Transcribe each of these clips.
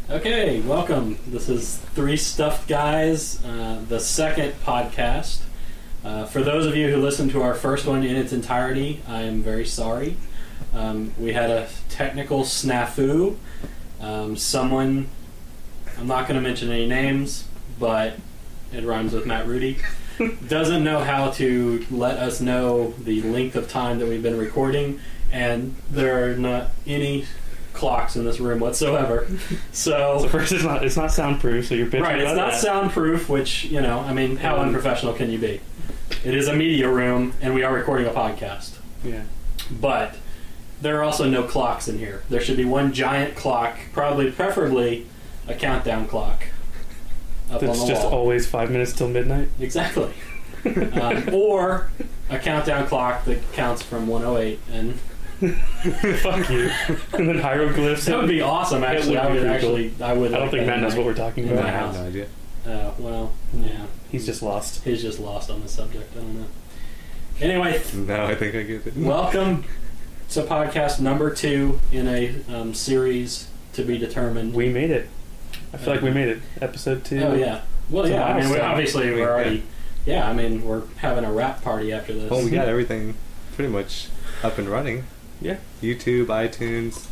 Okay, welcome. This is Three Stuffed Guys, the second podcast. For those of you who listened to our first one in its entirety, I am very sorry. We had a technical snafu. Someone, I'm not going to mention any names, but it rhymes with Matt Rudy, doesn't know how to let us know the length of time that we've been recording, and there are not any clocks in this room whatsoever. So first, it's not soundproof, so you're bitching right. It's about not that. Soundproof, which, you know, I mean, how unprofessional can you be? It is a media room, and we are recording a podcast. Yeah. But there are also no clocks in here. There should be one giant clock, preferably a countdown clock up That's on the just wall. always 5 minutes till midnight. Exactly. Or a countdown clock that counts from 108 and. Fuck you. And then hieroglyphs. That would be awesome. Actually, I would. I don't think Matt knows what we're talking in about. my I have house. no idea. Well, yeah. He's just lost. He's just lost on the subject. I don't know. Anyway, No, I think I get it. welcome to podcast number 2 in a series to be determined. We made it. I feel like we made it. Episode 2. Oh yeah. Well, It's a yeah. I mean, milestone. we're already. Yeah, I mean, we're having a wrap party after this. Well, we got everything pretty much up and running. Yeah. YouTube, iTunes,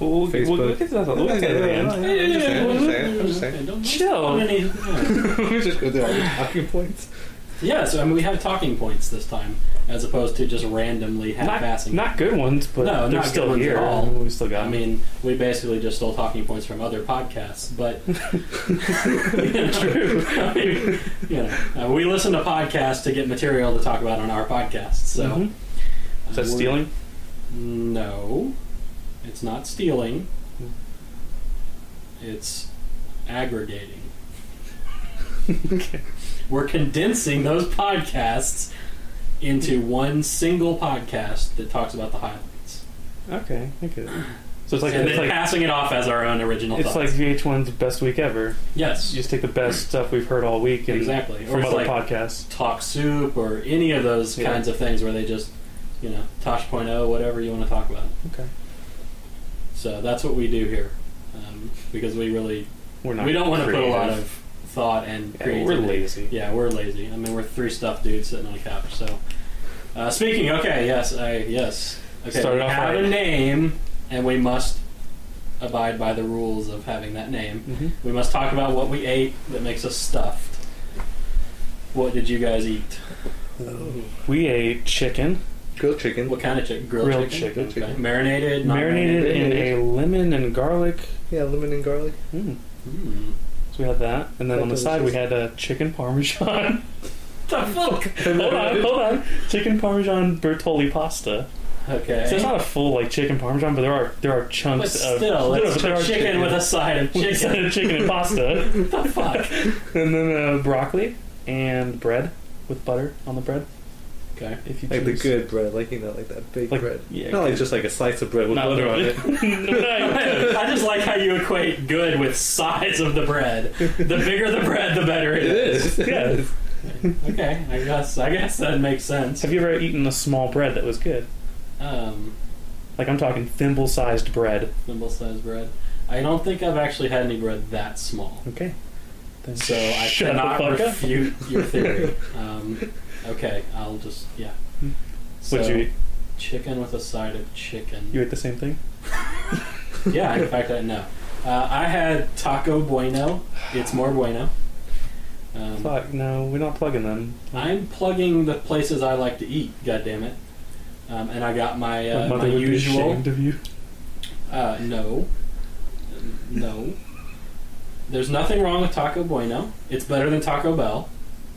We'll Facebook. We'll get to that at the end. I'm just saying. Don't Chill. put any- yeah. We just go through all the talking points. Yeah, so I mean, we have talking points this time, as opposed to just randomly half-assing. Not good ones, but No, they're not good still ones here. at all. We still got I mean, we basically just stole talking points from other podcasts, but True. I mean, you know, we listen to podcasts to get material to talk about on our podcast. So, Mhm. Is that we're- stealing? No, it's not stealing. It's aggregating. Okay. We're condensing those podcasts into one single podcast that talks about the highlights. Okay. So it's like and then passing it off as our own original it's thoughts. like VH1's best week ever. Yes. You just take the best stuff we've heard all week and Exactly. from Or other it's like podcasts. Talk Soup or any of those kinds of things where they just, you know, Tosh.0, whatever you want to talk about. Okay. So that's what we do here. Because we don't want to put a lot of thought and creativity. We're lazy. Yeah, we're lazy. I mean, we're 3 stuffed dudes sitting on a couch. So, speaking, okay, yes. Okay, Started we off have right. a name, and we must abide by the rules of having that name. Mm-hmm. We must talk about what we ate that makes us stuffed. What did you guys eat? We ate chicken. Grilled chicken. What kind of chicken? Grilled chicken. chicken. Okay. Marinated? Not Marinated in a lemon and garlic. Yeah, lemon and garlic. Mm. Mm. So we had that, and then That's on the side we delicious. had chicken parmesan. The fuck? hold on, chicken parmesan Bertolli pasta. Okay. So it's not a full like chicken parmesan, but there are chunks But of still, it's there are chicken with a side of with a side chicken. of chicken and pasta, What the fuck? and then broccoli and bread with butter on the bread. Okay. If you Like the choose. good bread, like, you know, like that big Like- bread. yeah, Not like good. just like a slice of bread with Not butter on it. I just like how you equate good with size of the bread. The bigger the bread, the better it is. Yeah. Okay, I guess that makes sense. Have you ever eaten a small bread that was good? Like I'm talking thimble-sized bread. Thimble-sized bread. I don't think I've actually had any bread that small. Okay. Then So I shut the cannot fuck up. refute your theory. Okay, I'll just, yeah. So, What'd you eat? chicken with a side of chicken. You ate the same thing? Yeah, in fact, no. I had Taco Bueno. It's more Bueno. Fuck, no, we're not plugging them. I'm plugging the places I like to eat, goddammit. And I got my My my mother would be usual. ashamed of you. No. There's nothing wrong with Taco Bueno. It's better than Taco Bell.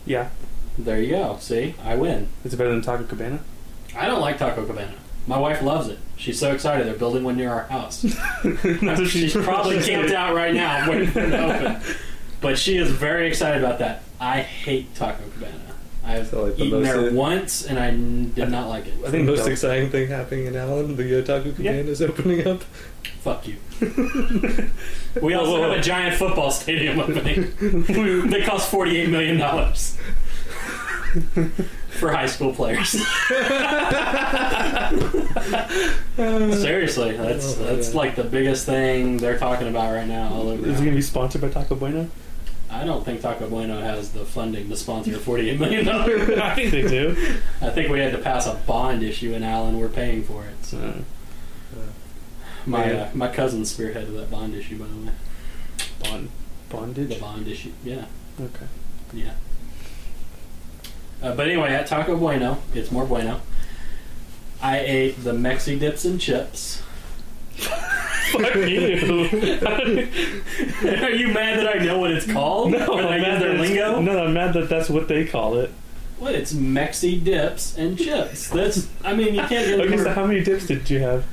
Yeah. There you go. See, I win. Is it better than Taco Cabana? I don't like Taco Cabana. My wife loves it. She's so excited. They're building one near our house. That's what She's probably camped out right now waiting for it to open. But she is very excited about that. I hate Taco Cabana. I've So, like, the eaten most- there once, and I did not like it. I think the most exciting thing happening in Allen, the Taco Cabana is opening up. Fuck you. We also have a giant football stadium opening that costs $48 million. for high school players. Seriously, that's like the biggest thing they're talking about right now all over. Is it going to be sponsored by Taco Bueno? I don't think Taco Bueno has the funding to sponsor $48 million. I think they do. I think we had to pass a bond issue in Allen. We're paying for it. So. My cousin spearheaded that bond issue, by the way. Bondage? The bond issue, yeah. Okay. Yeah. But anyway, at Taco Bueno, it's more bueno. I ate the Mexi-Dips and chips. Fuck you. Are you mad that I know what it's called? No, or I'm mad their lingo? No, I'm mad that that's what they call it. What? It's Mexi-Dips and chips. That's. I mean, you can't really. Okay, so how many dips did you have?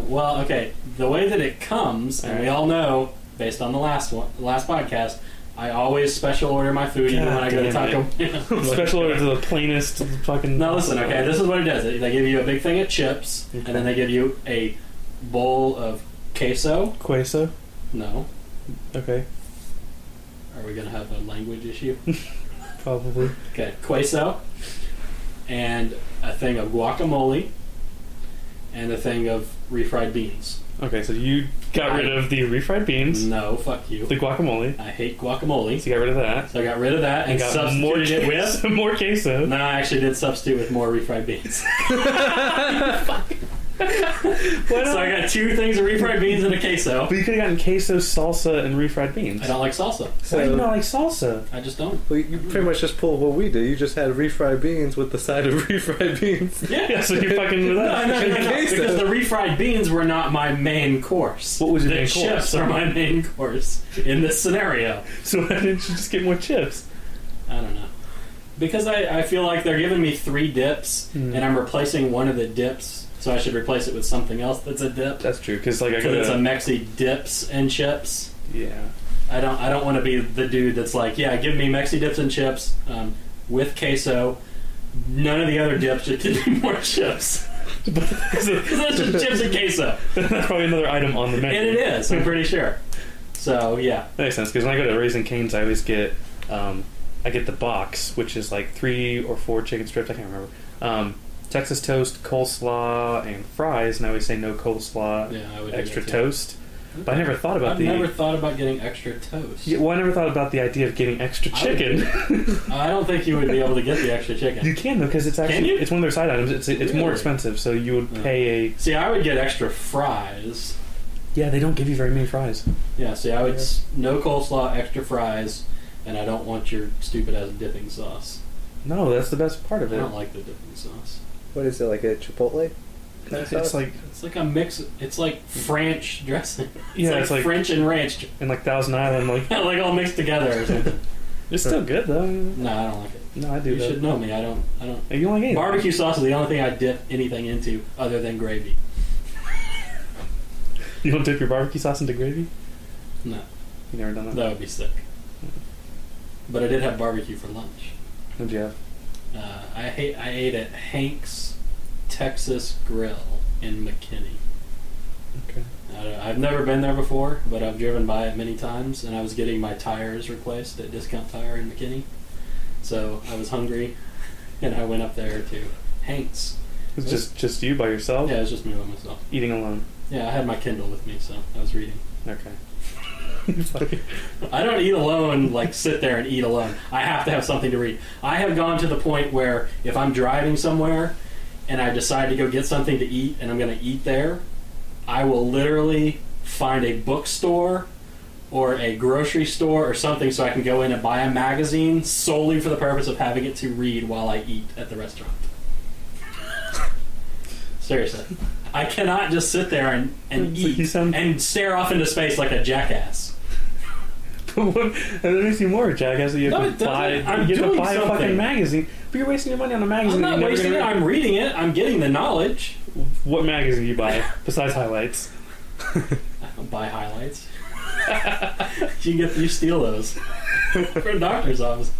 Well, okay. The way that it comes, and we all know, based on the last podcast, I always special order my food even when I go to Taco Bueno. Special order to the plainest fucking... Now listen, okay, this is what it does. They give you a big thing of chips, and then they give you a bowl of queso. Queso? No. Okay. Are we going to have a language issue? Probably. Okay, queso, and a thing of guacamole, and a thing of refried beans. Okay, so you got rid of the refried beans. No, fuck you. The guacamole. I hate guacamole. So you got rid of that. So I got rid of that and got substituted it with... more queso. No, I actually did substitute with more refried beans. Fuck. So I got 2 things of refried beans and a queso. But you could have gotten queso, salsa, and refried beans. I don't like salsa. So, why do you not like salsa? I just don't. Well, you pretty much just pulled what we did. You just had refried beans with the side of refried beans. Yeah, so you're fucking with us. No, because the refried beans were not my main course. What was your main course? The chips course? are my main course in this scenario. So why didn't you just get more chips? I don't know. Because I feel like they're giving me 3 dips, and I'm replacing one of the dips. So I should replace it with something else that's a dip. That's true, because like it's a Mexi-Dips and chips. Yeah. I don't want to be the dude that's like, yeah, give me Mexi-Dips and chips with queso. None of the other dips, just give me more chips. Because that's just chips and queso. That's probably another item on the menu. And it is, I'm pretty sure. So yeah, that makes sense. Because when I go to Raising Cane's, I always get I get the box, which is like 3 or 4 chicken strips. I can't remember. Texas toast, coleslaw, and fries, and I always say no coleslaw, I would extra toast. Okay. But I never thought about I've never thought about getting extra toast. Yeah, well, I never thought about the idea of getting extra chicken. I don't think you would be able to get the extra chicken. You can, though, because it's actually it's one of their side items. It's really? More expensive, so you would pay a... See, I would get extra fries. Yeah, they don't give you very many fries. Yeah, see, I would... No coleslaw, extra fries, and I don't want your stupid-ass dipping sauce. No, that's the best part of it. I don't like the dipping sauce. What is it, like a Chipotle? It's like a mix. It's like French dressing. It's like French and ranch and like Thousand Island, like like all mixed together or something. It's still good though. No, I don't like it. No, I do. You should know me. I don't. You don't like anything. Barbecue sauce is the only thing I dip anything into other than gravy. You don't dip your barbecue sauce into gravy? No. You never done that? That would be sick. But I did have barbecue for lunch. What'd you have? I ate at Hank's Texas Grill in McKinney. Okay. I've never been there before, but I've driven by it many times, and I was getting my tires replaced at Discount Tire in McKinney. So I was hungry, and I went up there to Hank's. It was just you by yourself? Yeah, it was just me by myself. Eating alone? Yeah, I had my Kindle with me, so I was reading. Okay. I don't eat alone, like sit there and eat alone. I have to have something to read. I have gone to the point where if I'm driving somewhere and I decide to go get something to eat and I'm going to eat there, I will literally find a bookstore or a grocery store or something so I can go in and buy a magazine solely for the purpose of having it to read while I eat at the restaurant. Seriously. I cannot just sit there and eat and stare off into space like a jackass. That makes you more a jackass. You have to buy a fucking magazine. But you're wasting your money on a magazine. I'm not wasting it. I'm reading it. I'm getting the knowledge. What magazine do you buy besides Highlights? I don't buy Highlights. You steal those from a doctor's office.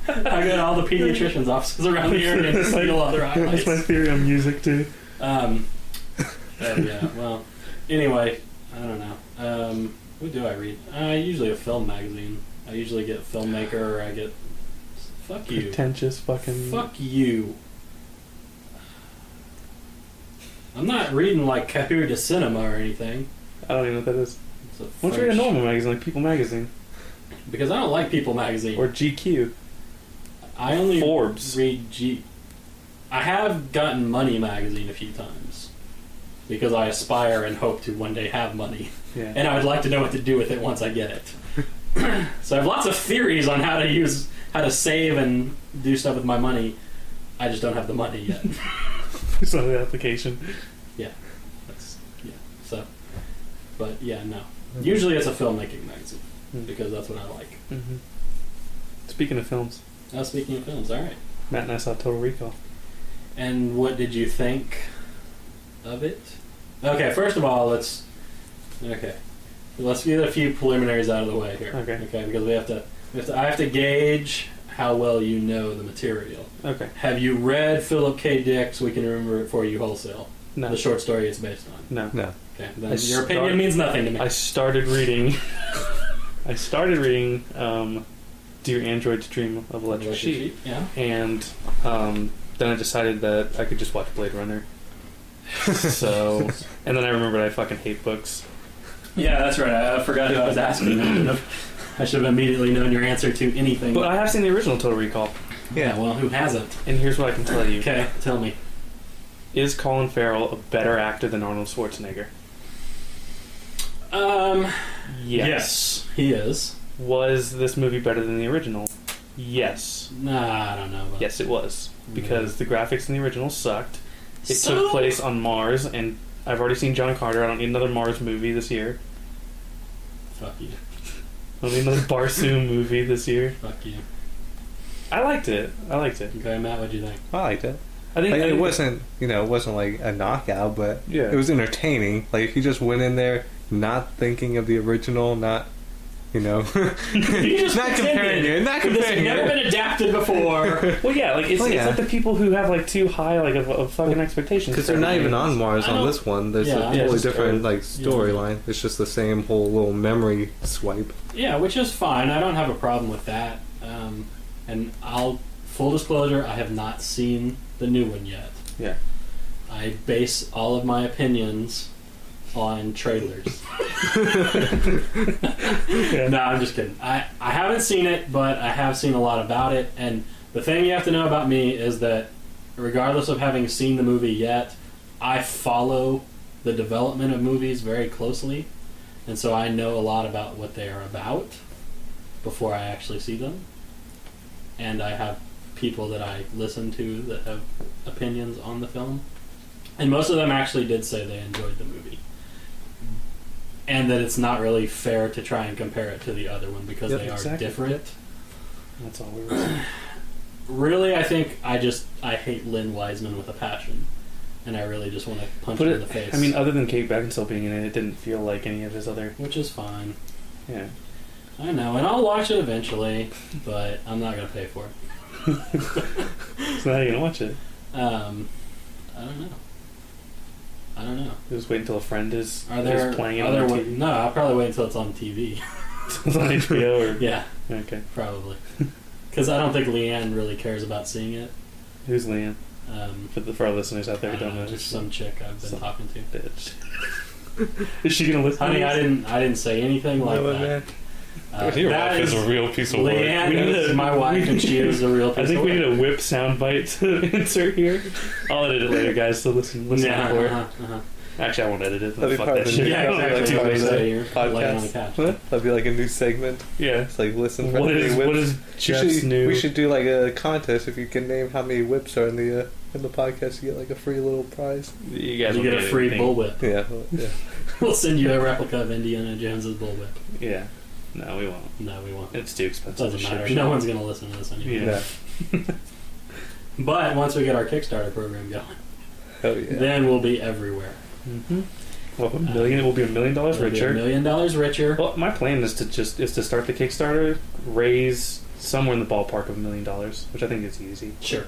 I got all the pediatricians' offices around the area and steal all their Highlights. That's my theory on music too. Yeah. Well, anyway, I don't know. What do I read? Usually a film magazine. I usually get Filmmaker or I get Fuck you. Pretentious fucking... Fuck you. I'm not reading like Caviar de Cinema or anything. I don't even know what that is. It's a Why don't you read a normal magazine, like People Magazine? Because I don't like People Magazine. Or GQ. I only Forbes. read I have gotten Money Magazine a few times. Because I aspire and hope to one day have money. Yeah. And I would like to know what to do with it once I get it. So I have lots of theories on how to save and do stuff with my money. I just don't have the money yet. It's not the application. Yeah. So, but yeah, no. Usually it's a filmmaking magazine because that's what I like. Mm-hmm. Speaking of films. Speaking of films, all right. Matt and I saw Total Recall. And what did you think of it? Okay, first of all, let's get a few preliminaries out of the way here. Okay. Because I have to gauge how well you know the material. Okay. Have you read Philip K. Dick's We Can Remember It For You Wholesale? No. The short story it's based on. No. Okay. Then your opinion means nothing to me. I started reading Dear Android's Dream of Electric Sheep. Yeah. And then I decided that I could just watch Blade Runner. So, and then I remembered I fucking hate books. Yeah, that's right. I forgot who I was asking. I should have immediately known your answer to anything. But I have seen the original Total Recall. Yeah, well, who hasn't? And here's what I can tell you. Okay, tell me. Is Colin Farrell a better actor than Arnold Schwarzenegger? Yes, he is. Was this movie better than the original? Yes. Nah, I don't know. Yes, it was. Because the graphics in the original sucked. It So? took place on Mars, and I've already seen John Carter. I don't need another Mars movie this year. Fuck you. I don't need another Barsoom movie this year. Fuck you. I liked it. Okay, Matt, what'd you think? I liked it. I think Like, it wasn't like a knockout, but Yeah. it was entertaining. Like, he just went in there not thinking of the original, not You just not comparing it, not This has comparing never it. been adapted before. Well, yeah, like it's like the people who have like too high of fucking expectations. Because they're not even on Mars I on don't- this one. There's Yeah, a totally just different Earth. storyline. It's just the same whole little memory swipe. Yeah, which is fine. I don't have a problem with that. And full disclosure, I have not seen the new one yet. Yeah. I base all of my opinions on trailers. Yeah. No, I'm just kidding. I haven't seen it, but I have seen a lot about it. And the thing you have to know about me is that regardless of having seen the movie yet, I follow the development of movies very closely. And so I know a lot about what they are about before I actually see them. And I have people that I listen to that have opinions on the film. And most of them actually did say they enjoyed the movie. And that it's not really fair to try and compare it to the other one because they are exactly. different. That's all we were saying. Really, I think I hate Lynn Wiseman with a passion. And I really just want to punch him in the face. I mean, other than Kate Beckinsale being in it, it didn't feel like any of his other... Which is fine. Yeah. I know, and I'll watch it eventually, but I'm not going to pay for it. So how are you going to watch it? I don't know. Just wait until a friend is playing it are on there TV? No, I'll probably wait until it's on TV. It's on HBO or... Yeah, Okay. probably. Because I don't think Leanne really cares about seeing it. Who's Leanne? For our listeners out there who don't know. Just some chick I've been talking to. Bitch. Is she going to listen Honey, to this? I didn't say anything like that. Your that wife is a real piece of work. Leanne is my wife, and she is a real piece I think of we work. need a whip soundbite to insert here. I'll edit it later, guys, so listen for it. Actually, I won't edit it. That'd be Fuck part of that the shit. Yeah, That would be exactly. like part of So the you're laying on the couch. That'd be like a new segment. Yeah. It's like listen for What how many is whips. Jeff's new... We should do like a contest. If you can name how many whips are in the podcast, you get like a free little prize. You guys You will get a free anything. bullwhip. Yeah. We'll send you a replica of Indiana Jones's bullwhip. Yeah. No, we won't. No, we won't. It's too expensive. Doesn't to matter. ship. No one's going to listen to this anyway. Yeah. But once we get our Kickstarter program going, Hell yeah. then we'll be everywhere. Mm-hmm. Well, it will be $1 million We'll be richer. $1 million richer. Well, my plan is to start the Kickstarter, raise somewhere in the ballpark of $1 million, which I think is easy. Sure.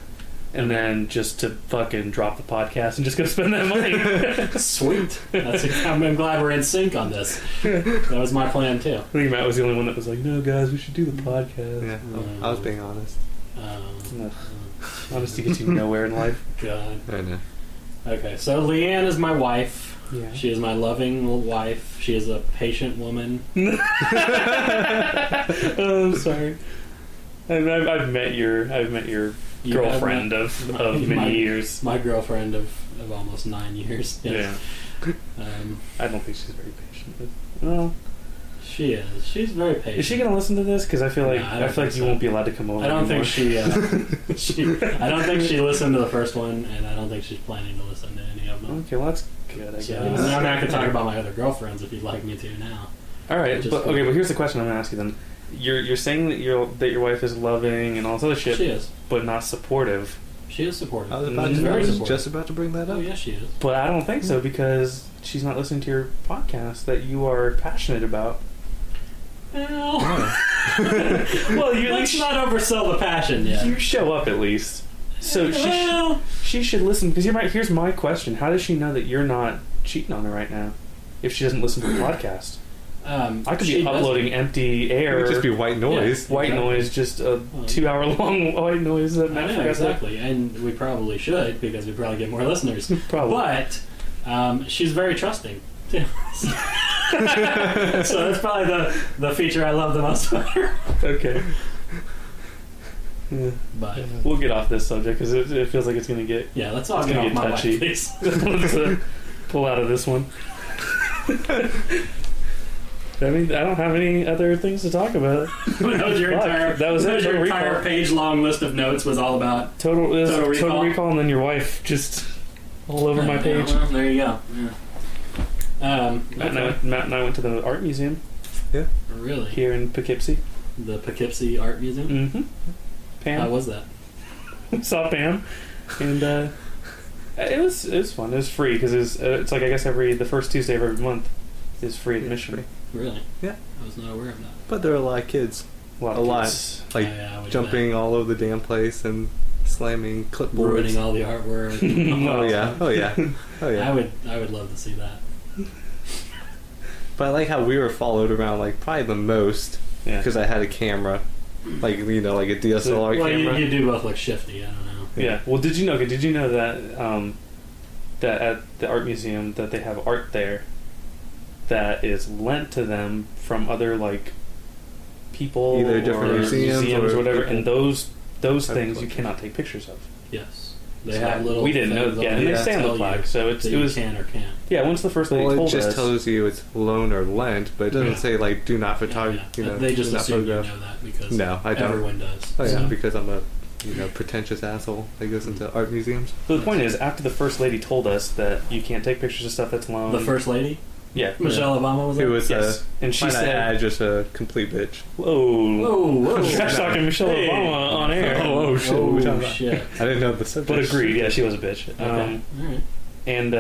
And then just to fucking drop the podcast and just go spend that money. Sweet. I'm glad we're in sync on this. That was my plan too. I think Matt was the only one that was like, "No, guys, we should do the podcast." Yeah. I was being honest. Honesty gets you nowhere in life. God. I know. Okay, so Leanne is my wife. Yeah. She is my loving wife. She is a patient woman. Oh, I'm sorry. I've met your girlfriend of many years. My girlfriend of almost 9 years. Yes. Yeah. I don't think she's very patient. Well, she is. She's very patient. Is she going to listen to this? Because I feel like so. You won't be allowed to come over. I don't anymore. think she. I don't think she listened to the first one, and I don't think she's planning to listen to any of them. Okay, well that's good. I guess. So, I'm not going to talk about my other girlfriends if you'd like me to now. All right, but here's the question I'm going to ask you then. You're saying that your wife is loving and all this other shit. She is, but not supportive. She is supportive. I was just about to bring that up. Oh yes, she is. But I don't think so because she's not listening to your podcast that you are passionate about. Well, well, let's not oversell the passion yet. You show up at least, so she should listen. Because here's my question: how does she know that you're not cheating on her right now if she doesn't listen to the podcast? I could be uploading empty air. It would just be white noise. Yeah, white noise, just a 2-hour-long white noise. That I know, exactly, and we probably should because we probably get more listeners. Probably, but she's very trusting. So that's probably the feature I love the most about her. Okay. Yeah. But we'll get off this subject because it feels like it's going to get let's all get off my touchy. Let's pull out of this one. I mean, I don't have any other things to talk about. That was your entire page-long list of notes was all about Total Recall, and then your wife just all over my page. Well, there you go. Yeah. Matt and I went to the art museum. Yeah. Really? Here in Poughkeepsie. The Poughkeepsie Art Museum? Mm-hmm. Pam. How was that? Saw Pam. And it was fun. It was free because it's like I guess the first Tuesday of every month is free admission. Free. Really? Yeah. I was not aware of that. But there are a lot of kids. A lot. Like jumping all over the damn place and slamming clipboards. Ruining all the artwork. Oh yeah. I would love to see that. But I like how we were followed around like probably the most because I had a camera. Like, like a DSLR camera. You do both look shifty, I don't know. Yeah. Well, did you know that that at the art museum that they have art there that is lent to them from other people, either different museums or whatever, and those things you cannot take pictures of. Yes, they have little. We didn't know. Yeah, and they say on the flag, so it was can or can't. Yeah, once the first lady told us, it just tells you it's loan or lent, but it doesn't say do not photograph. They just assume you know that because I don't. Everyone does. Oh yeah, because I'm a pretentious asshole that goes into art museums. So the point is, after the first lady told us that you can't take pictures of stuff that's loaned. The first lady. Yeah, Michelle Obama was there? Who was and she said, just a complete bitch. Whoa. Trash talking Michelle Obama on air. Oh, shit. I didn't know the subject. But agreed, yeah, she was a bitch. Okay. All right. And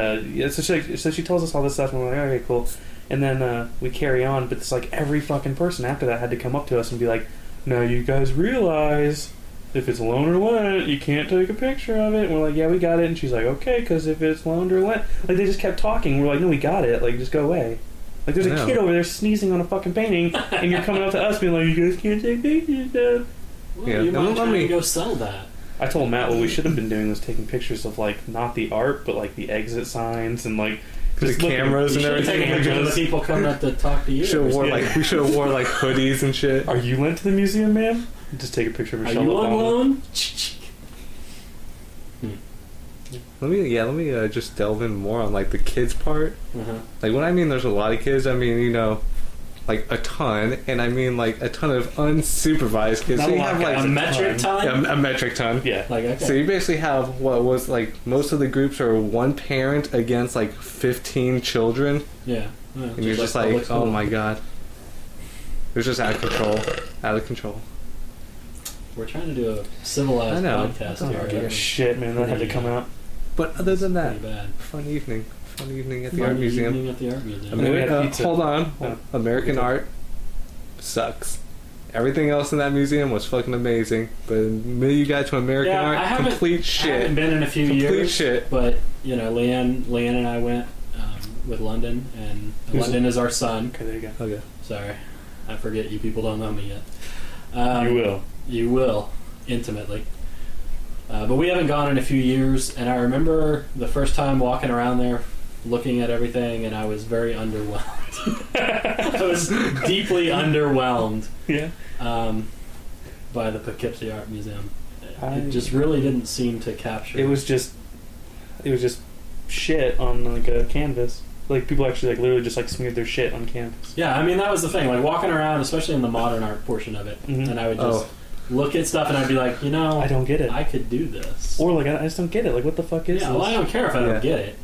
so she tells us all this stuff, and we're like, okay, cool. And then we carry on, but it's like every fucking person after that had to come up to us and be like, now you guys realize if it's loaned or lent, you can't take a picture of it. And we're like, yeah, we got it. And she's like, okay, because if it's loaned or lent, they just kept talking. We're like, no, we got it. Just go away. There's a kid over there sneezing on a fucking painting, and you're coming up to us being like, you guys can't take pictures. Well, you might try to go sell that. I told Matt what we should have been doing was taking pictures of not the art, but the exit signs and the cameras and everything. Taking pictures of the people coming up to talk to you. We should have wore hoodies and shit. Are you lent to the museum, ma'am? Just take a picture of Michelle Obama. Are you on loan? Let me just delve in more on the kids part. Uh-huh. When I mean there's a lot of kids, I mean a ton, and I mean a ton of unsupervised kids. Not so you have a metric ton. Yeah, a metric ton. Yeah. Okay. So you basically have what was most of the groups are one parent against 15 children. Yeah. And you're just oh my god, it's just out of control. We're trying to do a civilized podcast here. I don't give a shit, man. That had to come out. But other than that, bad. fun evening at the art museum. Hold on. Oh. American art sucks. Everything else in that museum was fucking amazing, but you got to American art, complete shit. I haven't been in a few years. Complete shit. But Leanne and I went with London, and London is our son. Okay, there you go. Okay. Sorry, I forget you people don't know me yet. You will. You will. intimately. But we haven't gone in a few years, and I remember the first time walking around there, looking at everything, and I was very underwhelmed. I was deeply underwhelmed. Yeah. By the Poughkeepsie Art Museum. It just really didn't seem to capture. It was just shit on like a canvas. Like people actually like literally just like smeared their shit on canvas. Yeah, I mean that was the thing. Like walking around, especially in the modern art portion of it, and I would just look at stuff and I'd be like, I don't get it. I could do this. Or like I just don't get it. Like what the fuck is this? Well, I don't care if I don't get it.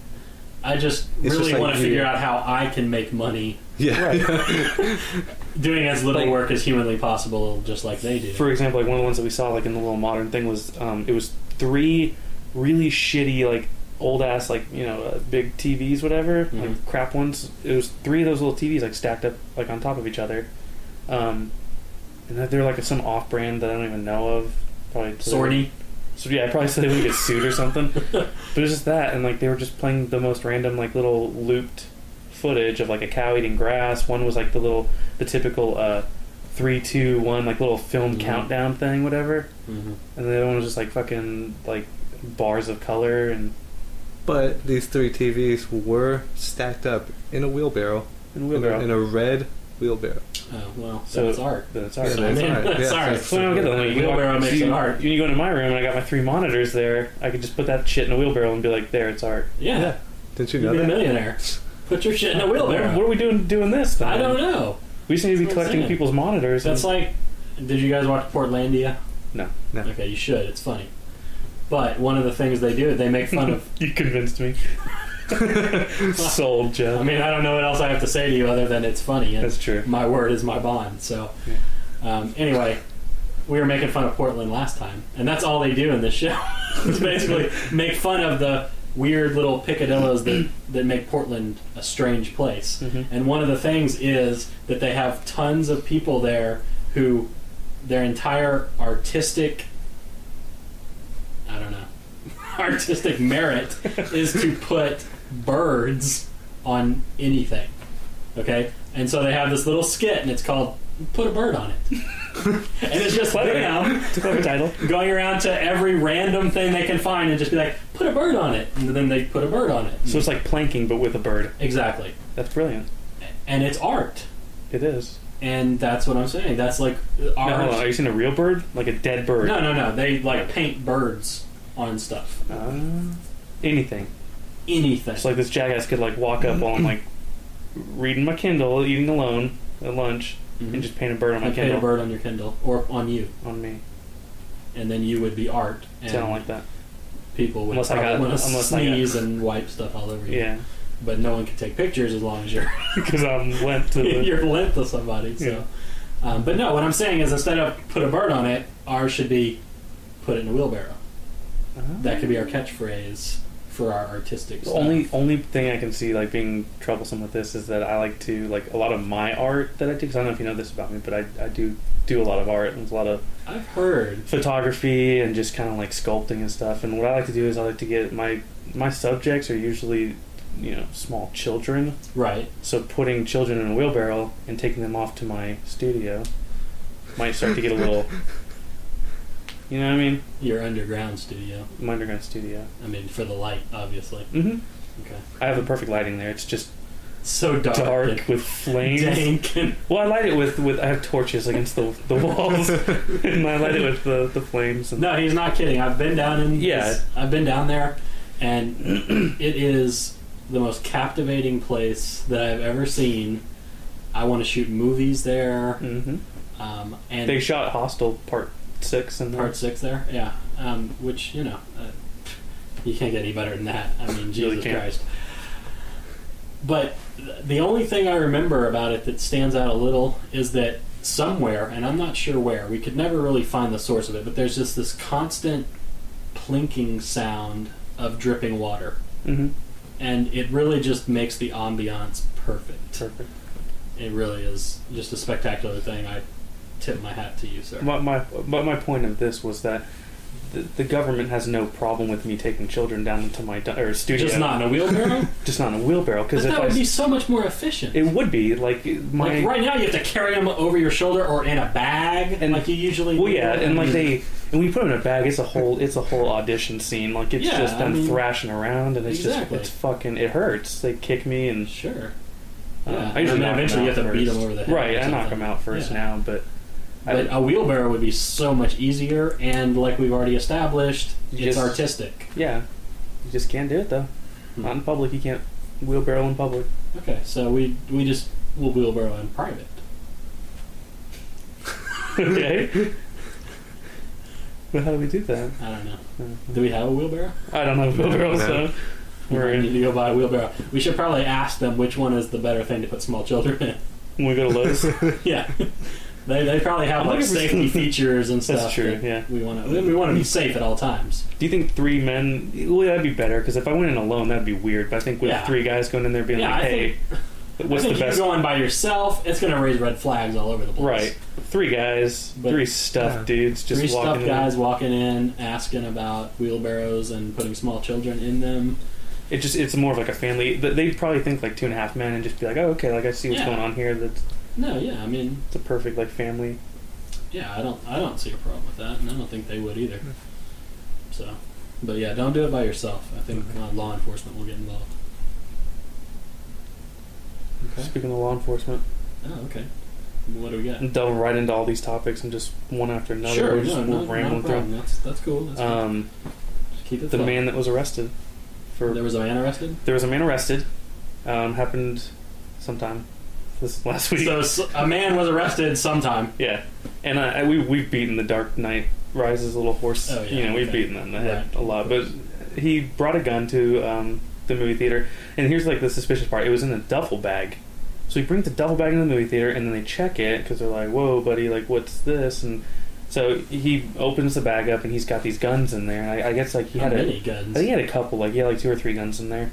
I just really want to figure out how I can make money. Yeah. Right. Doing as little work as humanly possible, just like they do. For example, like one of the ones that we saw like in the little modern thing was it was 3 really shitty like old ass like big TVs whatever like crap ones. It was 3 of those little TVs like stacked up like on top of each other, and they're like some off brand that I don't even know of. Probably Sorny. So yeah, I probably said they would get sued or something. But it was just that, and like they were just playing the most random like little looped footage of like a cow eating grass. One was like the typical 3, 2, 1 like little film countdown thing, whatever. And the other one was just like fucking like bars of color and. But these 3 TVs were stacked up in a wheelbarrow. In a red wheelbarrow. Oh well, so it's art. Then it's art. Yeah, that's art. So I don't get that. Wheelbarrow makes it art. When you go into my room and I got my 3 monitors there, I could just put that shit in a wheelbarrow and be like, there, it's art. Yeah. Didn't you know You'd be that? a millionaire. Put your shit in a wheelbarrow. What are we doing this then? I don't know. We just need to be collecting people's monitors. That's like, did you guys watch Portlandia? No. Okay, you should. It's funny. But one of the things they do, they make fun of... You convinced me. Sold, Jeff. I mean, I don't know what else I have to say to you other than it's funny. That's true. My word is my bond. So, anyway, we were making fun of Portland last time, and that's all they do in this show. It's basically make fun of the weird little picadillos that make Portland a strange place. And one of the things is that they have tons of people there who their entire artistic merit is to put birds on anything. Okay? And so they have this little skit, and it's called Put a Bird on It. And it's just them It's a clever title. going around to every random thing they can find and just be like, put a bird on it. And then they put a bird on it. So it's like planking, but with a bird. Exactly. That's brilliant. And it's art. It is. And that's what I'm saying. That's like art. No, hold on. Are you seeing a real bird? Like a dead bird? No. They like paint birds on stuff. Anything. Anything. So like this jackass could like walk up while I'm like reading my Kindle, eating alone at lunch, and just paint a bird on my Kindle. Paint a bird on your Kindle. Or on you. On me. And then you would be art. And I don't like that. People would want to sneeze and wipe stuff all over you. Yeah. But no one can take pictures as long as you're... Because I'm lent to you're lent to somebody. So. Yeah. But no, what I'm saying is instead of put a bird on it, ours should be put it in a wheelbarrow. That could be our catchphrase for our artistic stuff. Only thing I can see like being troublesome with this is that I like to like a lot of my art that I do, because I don't know if you know this about me, but I do a lot of art, and there's a lot of I've heard photography and just kind of like sculpting and stuff. And what I like to do is I like to get my subjects are usually small children, right? So putting children in a wheelbarrow and taking them off to my studio might start to get a little. You know what I mean? Your underground studio. My underground studio. I mean, for the light, obviously. Okay. I have the perfect lighting there. It's just so dark with flames. Dank. Well, I light it with I have torches against the walls, and I light it with the flames. And no, he's not kidding. I've been down I've been down there, and it is the most captivating place that I've ever seen. I want to shoot movies there. And they shot Hostel Part 6 and Part 6 there, yeah. Which you can't get any better than that. I mean, Jesus Christ. But the only thing I remember about it that stands out a little is that somewhere, and I'm not sure where, we could never really find the source of it, but there's just this constant plinking sound of dripping water. And it really just makes the ambiance perfect. It really is just a spectacular thing. I tip my hat to you, sir. My point of this was that the government has no problem with me taking children down into my studio. Just not in a wheelbarrow? Just not in a wheelbarrow. Because that would be so much more efficient. It would be. Like right now you have to carry them over your shoulder or in a bag, and like you usually do. Well, yeah, and like when you put them in a bag, it's a whole audition scene. Like it's just them thrashing around, and it's just it's fucking it hurts. They kick me and sure. I usually eventually you have to beat them over the head. Right, I knock them out first now, but a wheelbarrow would be so much easier, and like we've already established, it's artistic. Yeah, you just can't do it though. Not in public. You can't wheelbarrow in public. Okay, so we'll wheelbarrow in private. Okay. But how do we do that? I don't know. Do we have a wheelbarrow? I don't have a wheelbarrow, so we need to go buy a wheelbarrow. We should probably ask them which one is the better thing to put small children in. When we go to Lowe's? Yeah. They probably have like safety features and stuff. That's true, yeah. We want to be safe at all times. Do you think 3 men... Well, that'd be better, because if I went in alone, that'd be weird. But I think with 3 guys going in there being like, hey, what's the best... If you're going by yourself, it's going to raise red flags all over the place. Right. 3 guys, 3 stuffed dudes just 3 walking in. 3 stuffed guys walking in, asking about wheelbarrows and putting small children in them. It's more of like a family... They'd probably think like 2.5 men and just be like, oh, okay, like I see what's going on here. I mean... It's a perfect like family... Yeah, I don't see a problem with that, and I don't think they would either. So, but yeah, don't do it by yourself. I think law enforcement will get involved. Okay. Speaking of law enforcement. Oh, okay. What do we got? Delve right into all these topics and just one after another. Sure, we're rambling through. That's cool. That's cool. Just keep it the man that was arrested. There was a man arrested? There was a man arrested. Happened sometime. This last week. So a man was arrested sometime. Yeah, and we've beaten the Dark Knight Rises little horse. Oh, yeah, We've beaten them in the head a lot. But he brought a gun to the movie theater, and here's like the suspicious part: it was in a duffel bag. So he brings the duffel bag in the movie theater, and then they check it because they're like, "Whoa, buddy! Like, what's this?" And so he opens the bag up, and he's got these guns in there. And I guess like he had many guns. I think he had a couple. Like he had like 2 or 3 guns in there.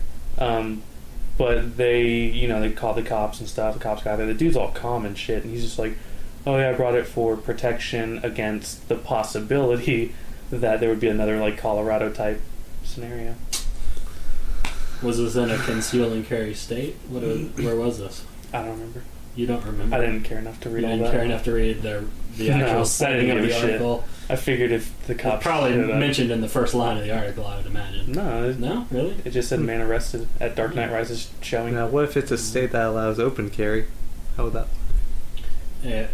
But they called the cops and stuff. The cops got there. The dude's all calm and shit, and he's just like, "Oh yeah, I brought it for protection against the possibility that there would be another like Colorado type scenario." Was this in a conceal and carry state? Where was this? I don't remember. You don't remember? I didn't care enough to read all that. You didn't care enough to read the actual setting of the article. I figured if the cops probably mentioned in the first line of the article, I would imagine. No, really? It just said man arrested at Dark Knight Rises showing. Now, what if it's a state that allows open carry? How would that? Yeah.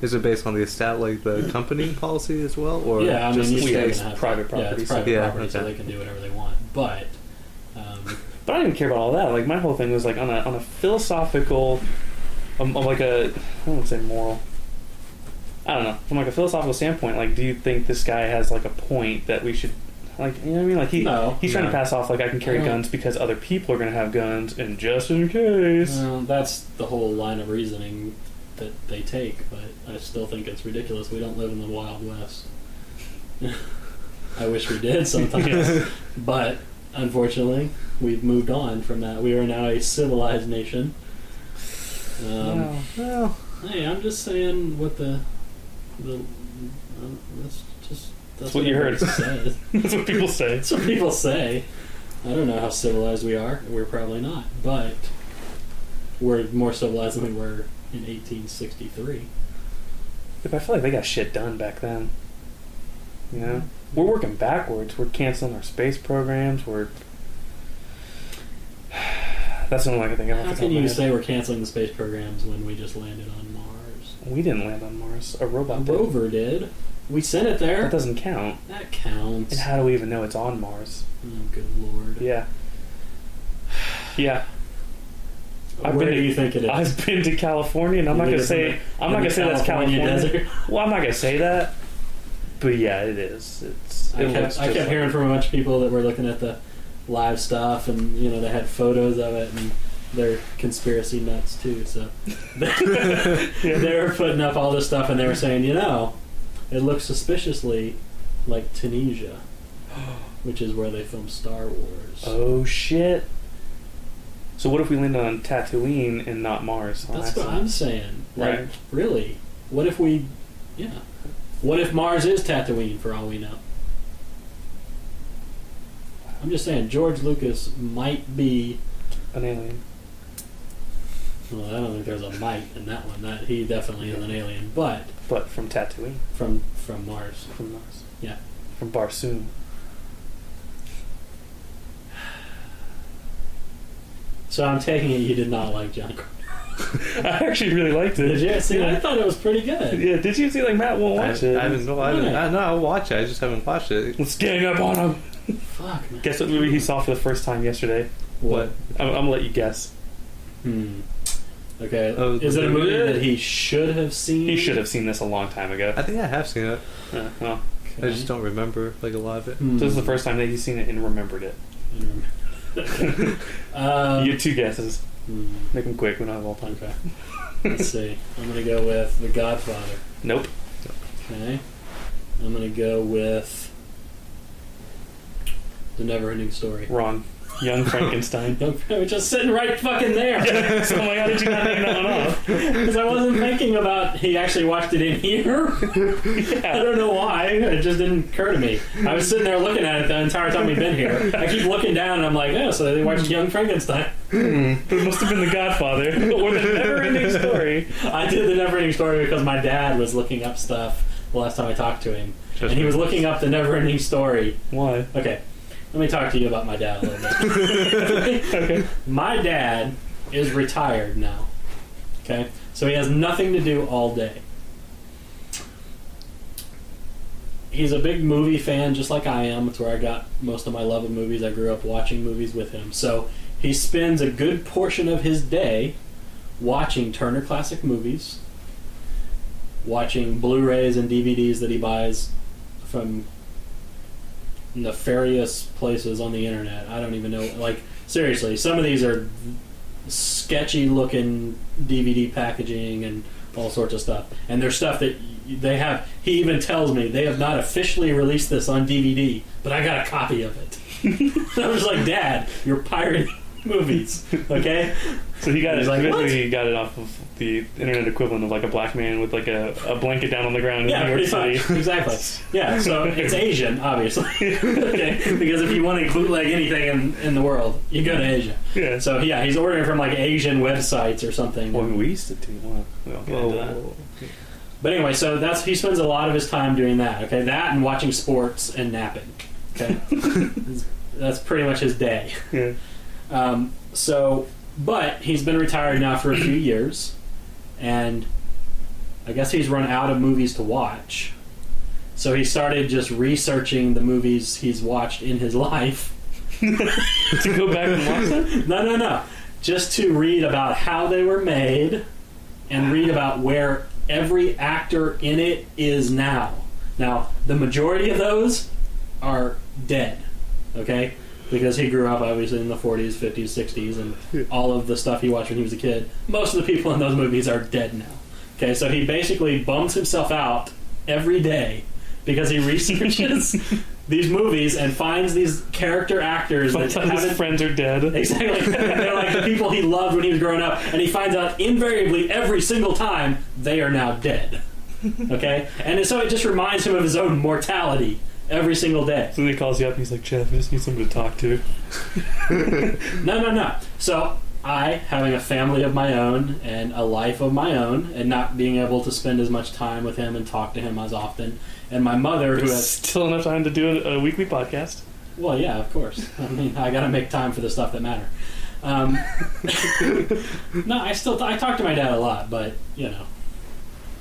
Is it based on the company policy as well, or yeah? I mean, it's private property. Yeah, it's private property, so they can do whatever they want. But I didn't care about all that. Like my whole thing was like on a philosophical, like I wouldn't say moral. I don't know. From like a philosophical standpoint, like, do you think this guy has like a point that we should, like, you know what I mean? Like he's trying to pass off like I can carry guns because other people are going to have guns, and just in case. That's the whole line of reasoning that they take, but I still think it's ridiculous. We don't live in the Wild West. I wish we did sometimes, but unfortunately, we've moved on from that. We are now a civilized nation. Well, hey, I'm just saying what that's what you heard. That's what people say. That's what people say. I don't know how civilized we are. We're probably not, but we're more civilized than we were in 1863. I feel like they got shit done back then. You know, we're working backwards. We're canceling our space programs. That's the only I can think of. How can you say we're canceling the space programs when we just landed on Mars? We didn't land on Mars. A robot did. Rover did. We sent it there. That doesn't count. That counts. And how do we even know it's on Mars? Oh, good lord. Yeah. Yeah. Where do you think it is? I've been to California, and I'm not gonna say that's California. Desert? Well, I'm not gonna say that. But yeah, it is. I kept hearing from a bunch of people that were looking at the live stuff, and they had photos of it, and they're conspiracy nuts too. So they were putting up all this stuff, and they were saying, it looks suspiciously like Tunisia, which is where they filmed Star Wars. Oh shit! So what if we landed on Tatooine and not Mars? That's what I'm saying. Right? Really? What if we? Yeah. What if Mars is Tatooine for all we know? I'm just saying George Lucas might be an alien. Well, I don't think there's a might in that one. That he definitely is an alien, but from Tatooine, from Mars. From Mars. Yeah. From Barsoom. So I'm taking it you did not like John Carpenter. I actually really liked it. Did you? See, I thought it was pretty good. Yeah, did you see, like, Matt won't watch it? No, I'll watch it. I just haven't watched it. Let's gang up on him. Fuck, man. Guess what movie he saw for the first time yesterday? What? I'm gonna let you guess. Okay. Oh, is it a movie that he should have seen? He should have seen this a long time ago. I think I have seen it. Well, I just don't remember, like, a lot of it. so this is the first time that he's seen it and remembered it. You get 2 guesses. Make them quick. We don't have all time. Okay. Let's see. I'm going to go with The Godfather. Nope. Okay. I'm going to go with The Never-Ending Story. Wrong. Young Frankenstein. Which is sitting right fucking there. So I'm like, how did you not make that one off? Because I wasn't thinking about he actually watched it in here. Yeah. I don't know why. It just didn't occur to me. I was sitting there looking at it the entire time we've been here. I keep looking down and I'm like, oh, so they watched Young Frankenstein. It must have been The Godfather. Or The Never-Ending Story. I did The Never-Ending Story because my dad was looking up stuff the last time I talked to him. And he was looking up The Never-Ending Story. Why? Okay. Let me talk to you about my dad a little bit. Okay. My dad is retired now. Okay? So he has nothing to do all day. He's a big movie fan, just like I am. It's where I got most of my love of movies. I grew up watching movies with him. So he spends a good portion of his day watching Turner Classic Movies, watching Blu-rays and DVDs that he buys from nefarious places on the internet. I don't even know. Like, seriously, some of these are sketchy looking DVD packaging and all sorts of stuff. And there's stuff that they have. He even tells me they have not officially released this on DVD, but I got a copy of it. I was like, Dad, you're pirating movies, okay? So he got it. Like, He got it off of the internet equivalent of like a black man with like a blanket down on the ground in New York City. Exactly. Yeah. So it's Asian, obviously. Okay. Because if you want to bootleg anything in the world, you go to Asia. Yeah. So yeah, he's ordering from like Asian websites or something. Well, we used to do. Well, we don't get into that. But anyway, so he spends a lot of his time doing that. Okay, that and watching sports and napping. Okay. That's pretty much his day. Yeah. But he's been retired now for a few years, and I guess he's run out of movies to watch. So he started just researching the movies he's watched in his life. To go back and watch them? No. Just to read about how they were made and read about where every actor in it is now. Now, the majority of those are dead, okay? Because he grew up, obviously, in the 40s, 50s, 60s, and all of the stuff he watched when he was a kid. Most of the people in those movies are dead now. Okay, so he basically bums himself out every day because he researches these movies and finds these character actors that his friends are dead. Exactly. They're like the people he loved when he was growing up, and he finds out invariably every single time they are now dead. Okay? And so it just reminds him of his own mortality every single day. So then he calls you up and he's like, Jeff, I just need someone to talk to. No. So I, having a family of my own and a life of my own, and not being able to spend as much time with him and talk to him as often, and my mother, who has still enough time to do a weekly podcast. Well, yeah, of course. I mean, I got to make time for the stuff that matter. No, I talk to my dad a lot, but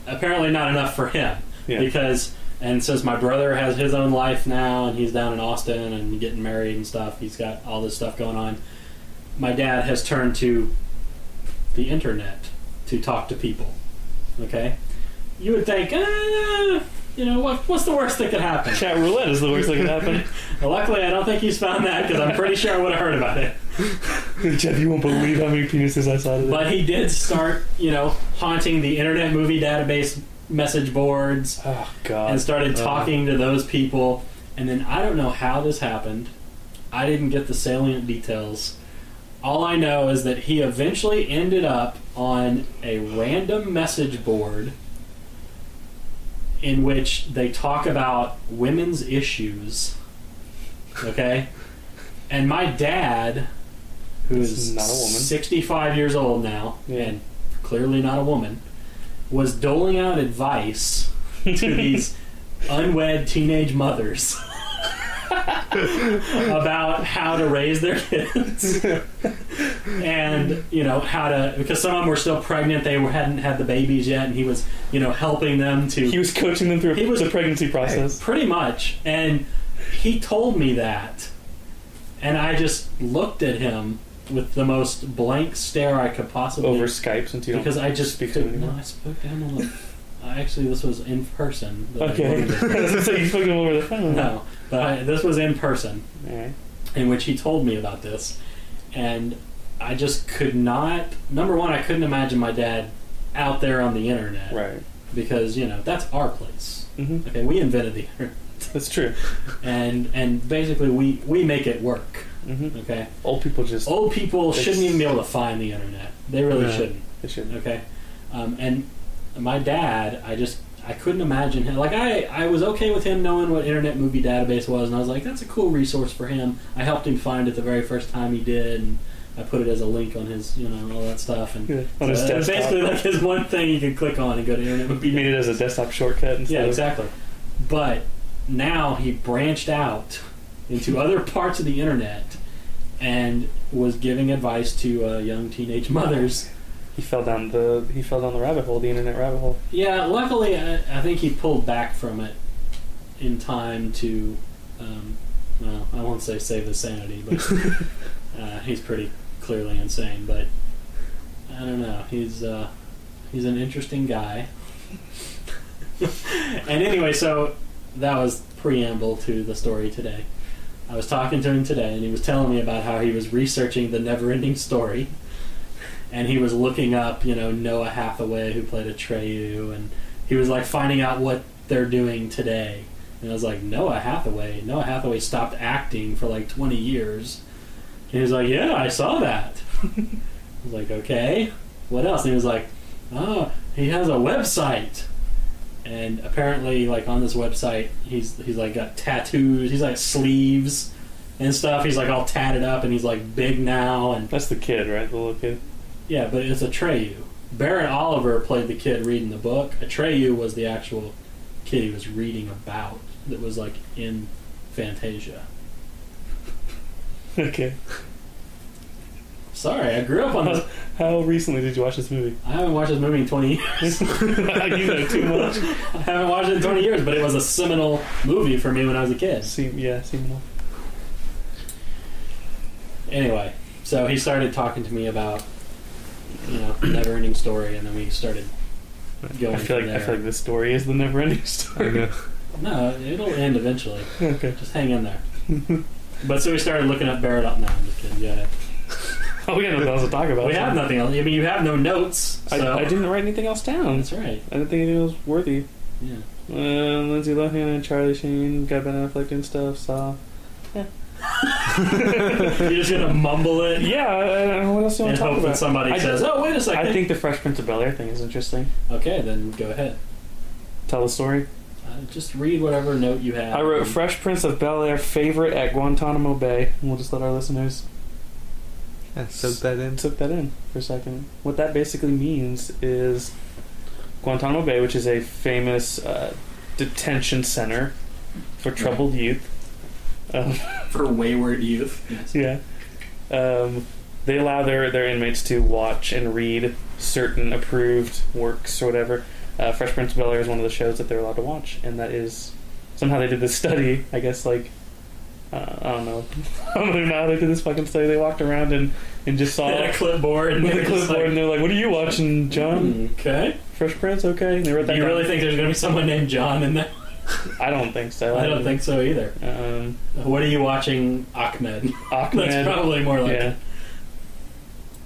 apparently not enough for him. Yeah. And since my brother has his own life now, and he's down in Austin and getting married and stuff, he's got all this stuff going on. My dad has turned to the internet to talk to people. Okay, you would think, what's the worst that could happen? Chat roulette is the worst that could happen. Well, luckily, I don't think he's found that, because I'm pretty sure I would have heard about it. Jeff, you won't believe how many penises I saw today. But he did start, haunting the Internet Movie Database message boards. Oh, God. And started talking to those people. And then I don't know how this happened. I didn't get the salient details. All I know is that he eventually ended up on a random message board in which they talk about women's issues. Okay? And my dad, who is not a woman, 65 years old now, and clearly not a woman, was doling out advice to these unwed teenage mothers about how to raise their kids. And, how to... Because some of them were still pregnant, they hadn't had the babies yet, and he was, helping them to... He was coaching them through the pregnancy process. Pretty much. And he told me that. And I just looked at him with the most blank stare I could possibly... Over Skype, since you don't Because I just speak to him anymore. No, I spoke to him on the... Actually, this was in person. Okay. So you spoke to him over the phone. No, but this was in person. All right. In which he told me about this. And I just could not... Number one, I couldn't imagine my dad out there on the internet. Right. Because, that's our place. Mm-hmm. Okay, we invented the internet. That's true. And basically, we make it work. Mm-hmm. Okay? Old people shouldn't even be able to find the internet. They really shouldn't. They shouldn't. Okay? And my dad, I couldn't imagine him. Like, I was okay with him knowing what Internet Movie Database was, and I was like, that's a cool resource for him. I helped him find it the very first time he did, and I put it as a link on his, all that stuff. And on his desktop. Basically, like, his one thing you could click on and go to Internet Movie. You made it as a desktop shortcut instead. Yeah, exactly. But now he branched out into other parts of the internet and was giving advice to young teenage mothers. He fell down the rabbit hole, the internet rabbit hole. Yeah, luckily I think he pulled back from it in time to, well, I won't say save his sanity, but he's pretty clearly insane. But I don't know, he's an interesting guy. And anyway, so that was preamble to the story today. I was talking to him today, and he was telling me about how he was researching the Never-Ending Story. And he was looking up, Noah Hathaway, who played Atreyu, and he was, like, finding out what they're doing today. And I was like, Noah Hathaway? Noah Hathaway stopped acting for, like, 20 years. And he was like, yeah, I saw that. I was like, okay, what else? And he was like, oh, he has a website. And apparently, like, on this website, he's like, got tattoos, he's, like, sleeves and stuff. He's, like, all tatted up, and he's, like, big now. And that's the kid, right? The little kid? Yeah, but it's Atreyu. Baron Oliver played the kid reading the book. Atreyu was the actual kid he was reading about that was, like, in Fantasia. Okay. Sorry, I grew up on this. How recently did you watch this movie? I haven't watched this movie in 20 years. You know too much. I haven't watched it in 20 years, but it was a seminal movie for me when I was a kid. Seminal. Anyway, so he started talking to me about, Never-Ending Story, and then we started going I feel like this story is the Never-Ending Story. I know. No, it'll end eventually. Okay. Just hang in there. But so we started looking up Barrett up. No, I'm just kidding. Yeah. Oh, we got nothing else to talk about. We have nothing else. I mean, you have no notes. So. I didn't write anything else down. That's right. I didn't think anything was worthy. Yeah. Lindsay Lohan and Charlie Sheen got Ben Affleck and stuff, so... Yeah. You're just going to mumble it? Yeah, what else do you want to talk hope about? that somebody says, oh, wait a second. I think the Fresh Prince of Bel-Air thing is interesting. Okay, then go ahead. Tell the story. Just read whatever note you have. I wrote Fresh Prince of Bel-Air favorite at Guantanamo Bay. And we'll just let our listeners... Yeah, soak that in for a second. What that basically means is Guantanamo Bay, which is a famous detention center for troubled youth. For wayward youth. Yes. Yeah. They allow their inmates to watch and read certain approved works or whatever. Fresh Prince of Bel-Air is one of the shows that they're allowed to watch, and that is... Somehow they did this study, I guess, like... I don't know. I don't even know how they did this fucking study. They walked around and just saw a clipboard. And they're like, what are you watching, John? Okay. Fresh Prince, okay. And they wrote that Do you down. really think there's going to be someone named John in there? I don't think so. I don't think so either. What are you watching, Ahmed? That's probably more like it.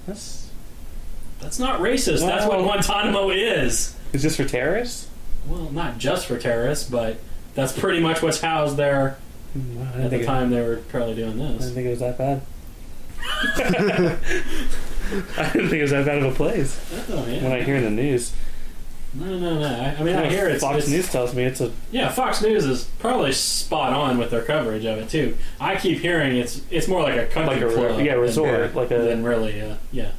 That's not racist. Well, that's what Guantanamo is. Is this for terrorists? Well, not just for terrorists, but that's pretty much what's housed there. At the time they were probably doing this. I didn't think it was that bad. I didn't think it was that bad of a place. Oh, yeah. When I hear in the news. No. I mean, I hear Fox News tells me it's a... Yeah, Fox News is probably spot on with their coverage of it, too. I keep hearing it's more like a country club. Resort. Than really, yeah.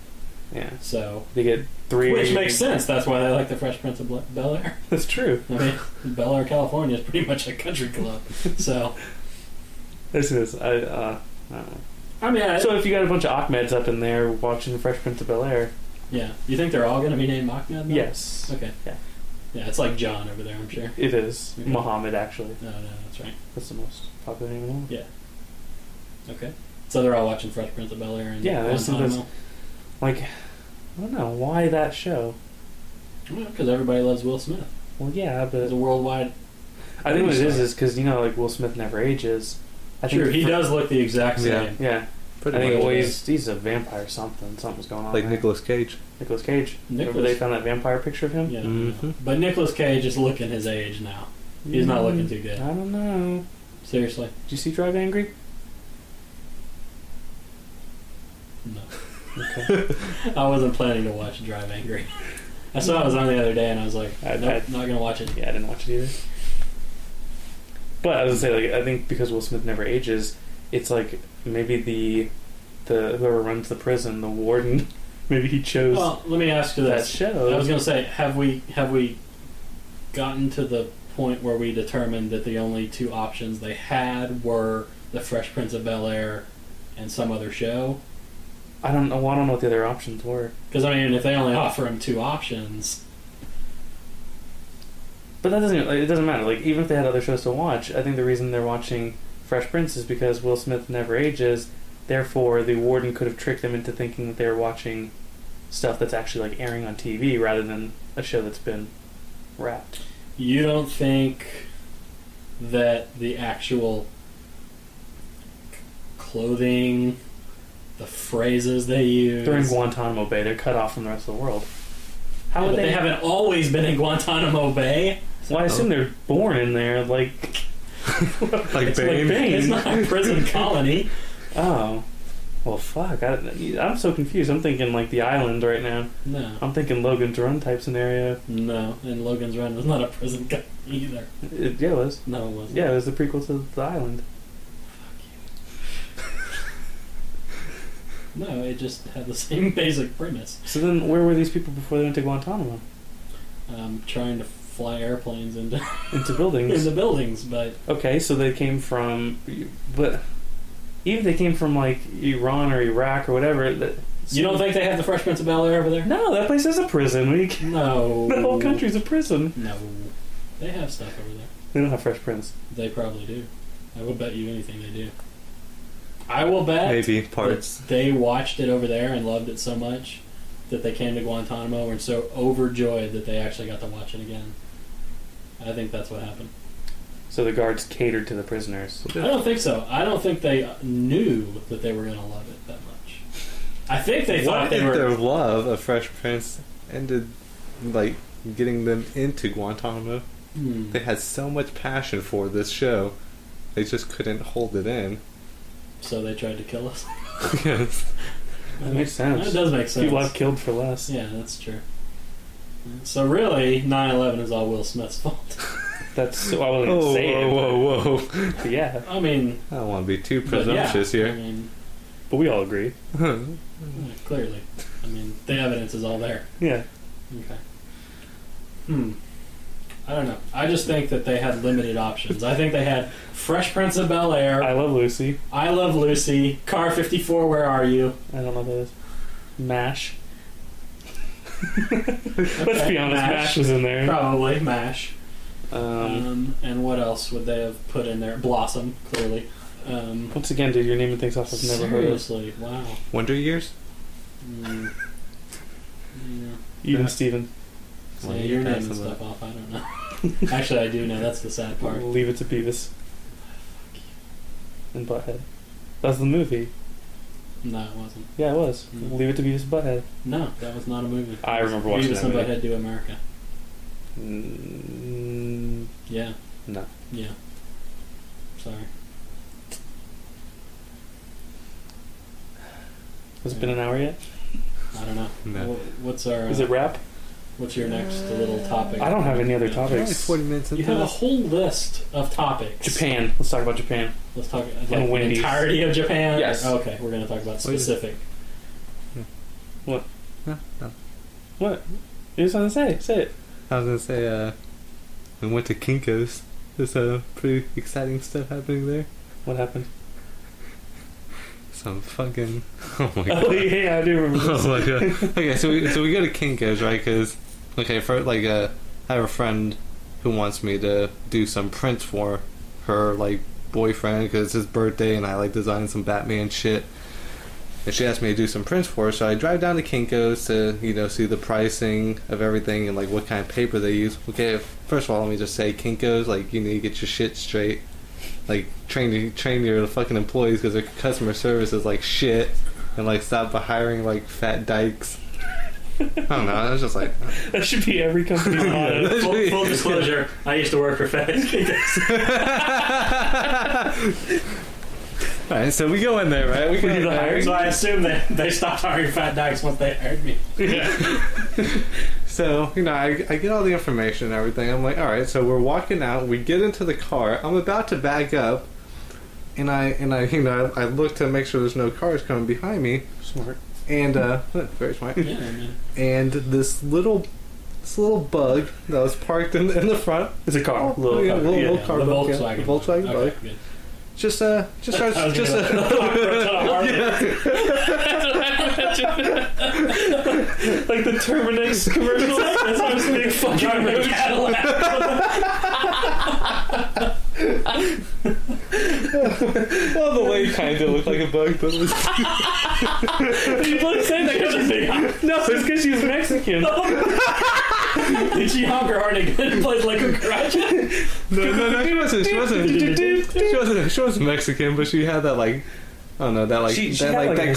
Yeah. So... They get 3... Which makes sense. That's why they like the Fresh Prince of Bel-Air. That's true. I mean, Bel-Air, California is pretty much a country club. So... This is... I don't know. I mean, so if you got a bunch of Ahmeds up in there watching the Fresh Prince of Bel-Air... Yeah. You think they're all going to be named Ahmed now? Yes. Okay. Yeah. Yeah, it's like John over there, I'm sure. It is. Okay. Muhammad, actually. No, that's right. That's the most popular name in the world. Yeah. Okay. So they're all watching Fresh Prince of Bel-Air and there's like, I don't know, why that show? Because everybody loves Will Smith. Well, yeah, but... It's a worldwide... I think what it is because, like, Will Smith never ages. Sure, he does look the exact same. Yeah. I think he's a vampire or something. Something's going on. Like Nicolas Cage. Remember they found that vampire picture of him? Yeah. Mm-hmm. But Nicolas Cage is looking his age now. He's not looking too good. I don't know. Seriously. Did you see Drive Angry? No. Okay. I wasn't planning to watch Drive Angry. I saw it was on the other day and I was like, nope, not going to watch it. Yeah, I didn't watch it either. But I was going to say, like, I think because Will Smith never ages, it's like maybe the whoever runs the prison, the warden, maybe he chose. Well, let me ask you that this. show. I was going to say, have we gotten to the point where we determined that the only two options they had were the Fresh Prince of Bel-Air and some other show? I don't know. Well, I don't know what the other options were. Because I mean, if they only offer him two options. But that it doesn't matter. Like, even if they had other shows to watch, I think the reason they're watching Fresh Prince is because Will Smith never ages. Therefore, the warden could have tricked them into thinking that they were watching stuff that's actually like airing on TV rather than a show that's been wrapped. You don't think that the actual clothing, the phrases they use... They're in Guantanamo Bay. They're cut off from the rest of the world. How would they haven't always been in Guantanamo Bay? Well, I assume they're born in there, like... like Bane. It's not a prison colony. Oh. Well, fuck. I'm so confused. I'm thinking, like, the island right now. No. I'm thinking Logan's Run type scenario. No, and Logan's Run was not a prison colony either. Yeah, it was. No, it wasn't. Yeah, it was the prequel to the island. No, it just had the same basic premise. So then, where were these people before they went to Guantanamo? Trying to fly airplanes into buildings. into buildings, but okay, so they came from, but even if they came from like Iran or Iraq or whatever, you don't think they have the Fresh Prince of Bel-Air over there? No, that place is a prison. No, the whole country's a prison. No, they have stuff over there. They don't have Fresh Prince. They probably do. I will bet you anything they do. I will bet maybe parts. They watched it over there and loved it so much that they came to Guantanamo and were so overjoyed that they actually got to watch it again. I think that's what happened. So the guards catered to the prisoners. I don't think so. I don't think they knew that they were going to love it that much. I think they thought they were... their love of Fresh Prince ended, like, getting them into Guantanamo? They had so much passion for this show, they just couldn't hold it in. So they tried to kill us? Yes. That makes sense. That does make sense. People have killed for less. Yeah, that's true. So really, 9/11 is all Will Smith's fault. That's... Well, I wouldn't say it. Whoa. But yeah. I mean... I don't want to be too presumptuous here. I mean... But we all agree. Clearly. I mean, the evidence is all there. Yeah. Okay. I don't know. I just think that they had limited options. I think they had Fresh Prince of Bel-Air. I Love Lucy. I Love Lucy. Car 54, Where Are You? I don't know what that is. MASH. Okay, Let's be honest, MASH was in there. Probably, MASH. And what else would they have put in there? Blossom, clearly. Once again, dude, you're naming things off I've never heard of. Seriously, wow. Wonder Years? Yeah. Even Steven. So you're naming stuff off, I don't know. Actually, I do know. That's the sad part. Leave It to Beavis. And Butthead. That's the movie. No, it wasn't. Yeah, it was. Leave It to Beavis and Butthead. No, that was not a movie. I remember watching Beavis that movie. and Butthead Do America. Yeah. No. Yeah. Sorry. Has it been an hour yet? I don't know. No. What's our... Is it rap? What's your next little topic? I don't have any other We're only topics. 40 minutes into You have a this. whole list of topics. Japan. Let's talk about Japan. Let's talk And like the Wendy's. entirety of Japan. Yes. Okay, we're going to talk about specific. No. What? You just want to say? Say it. I was gonna say, we went to Kinko's. There's pretty exciting stuff happening there. What happened? Some fucking. Oh my god. Oh yeah, I do remember this. Oh my god. Okay, so we go to Kinko's, right? Because for like I have a friend who wants me to do some prints for her like boyfriend because it's his birthday and I like design some Batman shit. And she asked me to do some prints for her, so I drive down to Kinko's to see the pricing of everything and like what kind of paper they use. Okay, first of all, let me just say Kinko's like you need to get your shit straight. Like train your fucking employees because their customer service is like shit, and like stop hiring like fat dykes. I don't know. I was just like That should be every company's motto. Full disclosure, I used to work for FedEx. Alright, so we go in there, right? We go in there. So I assume that they stopped hiring fat dykes once they hired me. Yeah. So, I get all the information and everything. I'm like, alright, so we're walking out, we get into the car, I'm about to back up, and I look to make sure there's no cars coming behind me. Smart. And very smart. Yeah, man. And this little bug that was parked in the front. It's a car. Little car the bug. Volkswagen. The Volkswagen bug. Okay, good. Just starts just Like the Terminix commercial. That's how it's big fucking road. Cadillac. well, the way kind of looked like a bug, but it was You both said that because no, it's because she's Mexican. Did she honk her horn again and play like a Cucarachas? no, she wasn't Mexican, but she had that like. I don't know that like She that had, like like,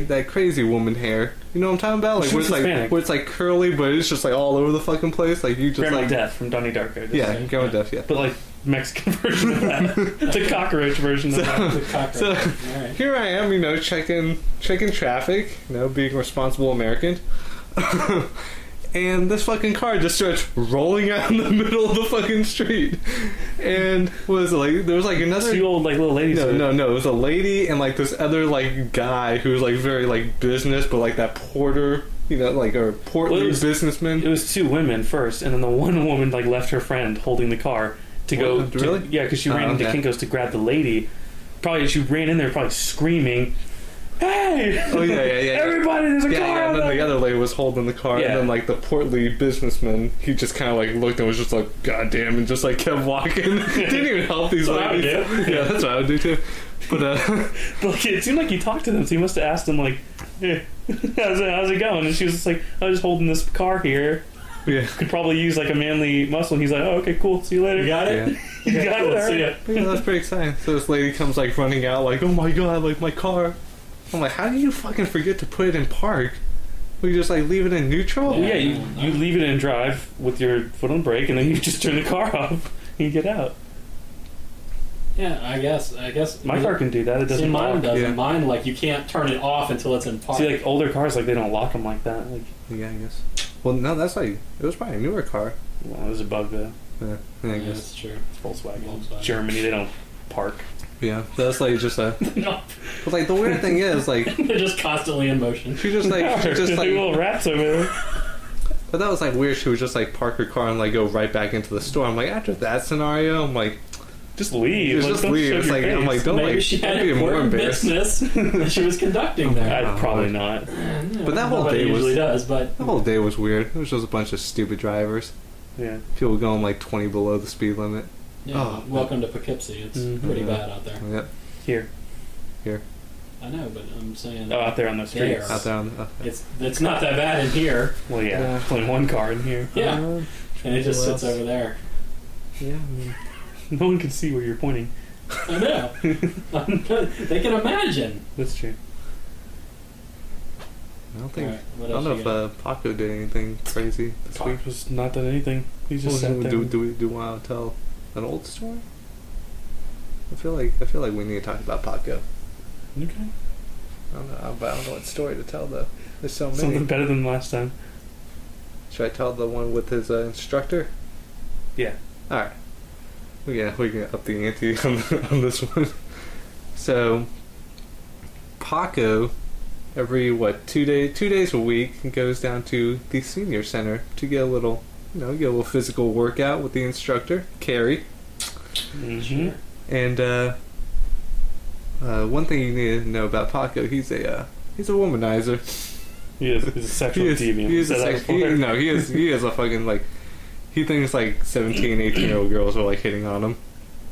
that crazy woman hair. You know what I'm talking about? Like She was Hispanic. where it's like curly, but it's just like all over the fucking place. Like you just Grandma like Death from Donnie Darko. Just yeah, saying. Grandma Death, yeah. But like Mexican version of that. The cockroach version of that. The cockroach. So All right. here I am, checking traffic, being a responsible American. And this fucking car just starts rolling out in the middle of the fucking street. And was like there was like another Two old like little ladies. No, it was a lady and like this other like guy who was like very like business, but like that porter, like a portly businessman. It was two women first, and then the one woman like left her friend holding the car to go. Really? Yeah, because she ran into Kinko's to grab the lady. Probably she ran in there, probably screaming, "Hey! Oh yeah. Everybody, there's a car!" Yeah, and then the other lady was holding the car, Yeah. and then like the portly businessman, he just kind of like looked and was just like, "God damn," and just like kept walking. Didn't even help these That's what I would ladies. do. Yeah, that's what I would do too. But But like, it seemed like he talked to them, so he must have asked them like, "Hey, how's it going?" And she was just like, "I was just holding this car here. yeah, Could probably use like a manly muscle." And he's like, "Oh, okay, cool. See you later." You got it? yeah. You got it. See ya. Yeah, that's pretty exciting. So this lady comes like running out, like, "Oh my god, like my car." I'm like, "How do you fucking forget to put it in park? We just like leave it in neutral?" Well, yeah, you leave it in drive with your foot on brake, and then you just turn the car off and you get out. Yeah, I guess. My car can do that. It See, doesn't mine lock. doesn't. Yeah. Mine, like, you can't turn it off until it's in park. See, like older cars, like they don't lock them like that. Like, Yeah, I guess. Well, no, that's like it was probably a newer car. well, there's a bug though. Yeah, I Yeah, guess. that's true. It's Volkswagen. Volkswagen. Germany, they don't park. Yeah, that's like just a. No, But like the weird thing is like they're just constantly in motion. she just like little rats over there. But that was like weird. She would just like park her car and like go right back into the store. I'm like, after that scenario, I'm like, Just leave. just don't leave. show It's your like I'm face. like, don't Maybe like she had be more important embarrassed. business that she was conducting there. I'd probably not. But that whole Nobody day was usually does, but the whole day was weird. It was just a bunch of stupid drivers. Yeah. People going like 20 below the speed limit. yeah, Oh. welcome to Poughkeepsie. It's Mhm. pretty bad out there. Yep. Here. I know, but I'm saying Oh, out there on the streets. There. Out there on the. it's not that bad in here. Well, yeah. Yeah. Only one car in here. Yeah, and it just sits over there. Yeah. I mean, No one can see where you're pointing. I know. They can imagine. That's true. I don't think. All right, what I don't else know you got? if Paco did anything crazy this week. Park was not done anything. He just sat there. Do we want to tell an old story? I feel like we need to talk about Paco. Okay. I don't know what story to tell though. There's so many. Something better than last time. Should I tell the one with his instructor? Yeah. Alright. Yeah, we can up the ante on this one. So, Paco, every, 2 days a week, goes down to the senior center to get a little, get a little physical workout with the instructor, Carrie. Mm-hmm. And, one thing you need to know about Paco, he's a womanizer. He's a sexual deviant. He is a fucking, like, he thinks, like, 17, 18-year-old girls are, like, hitting on him.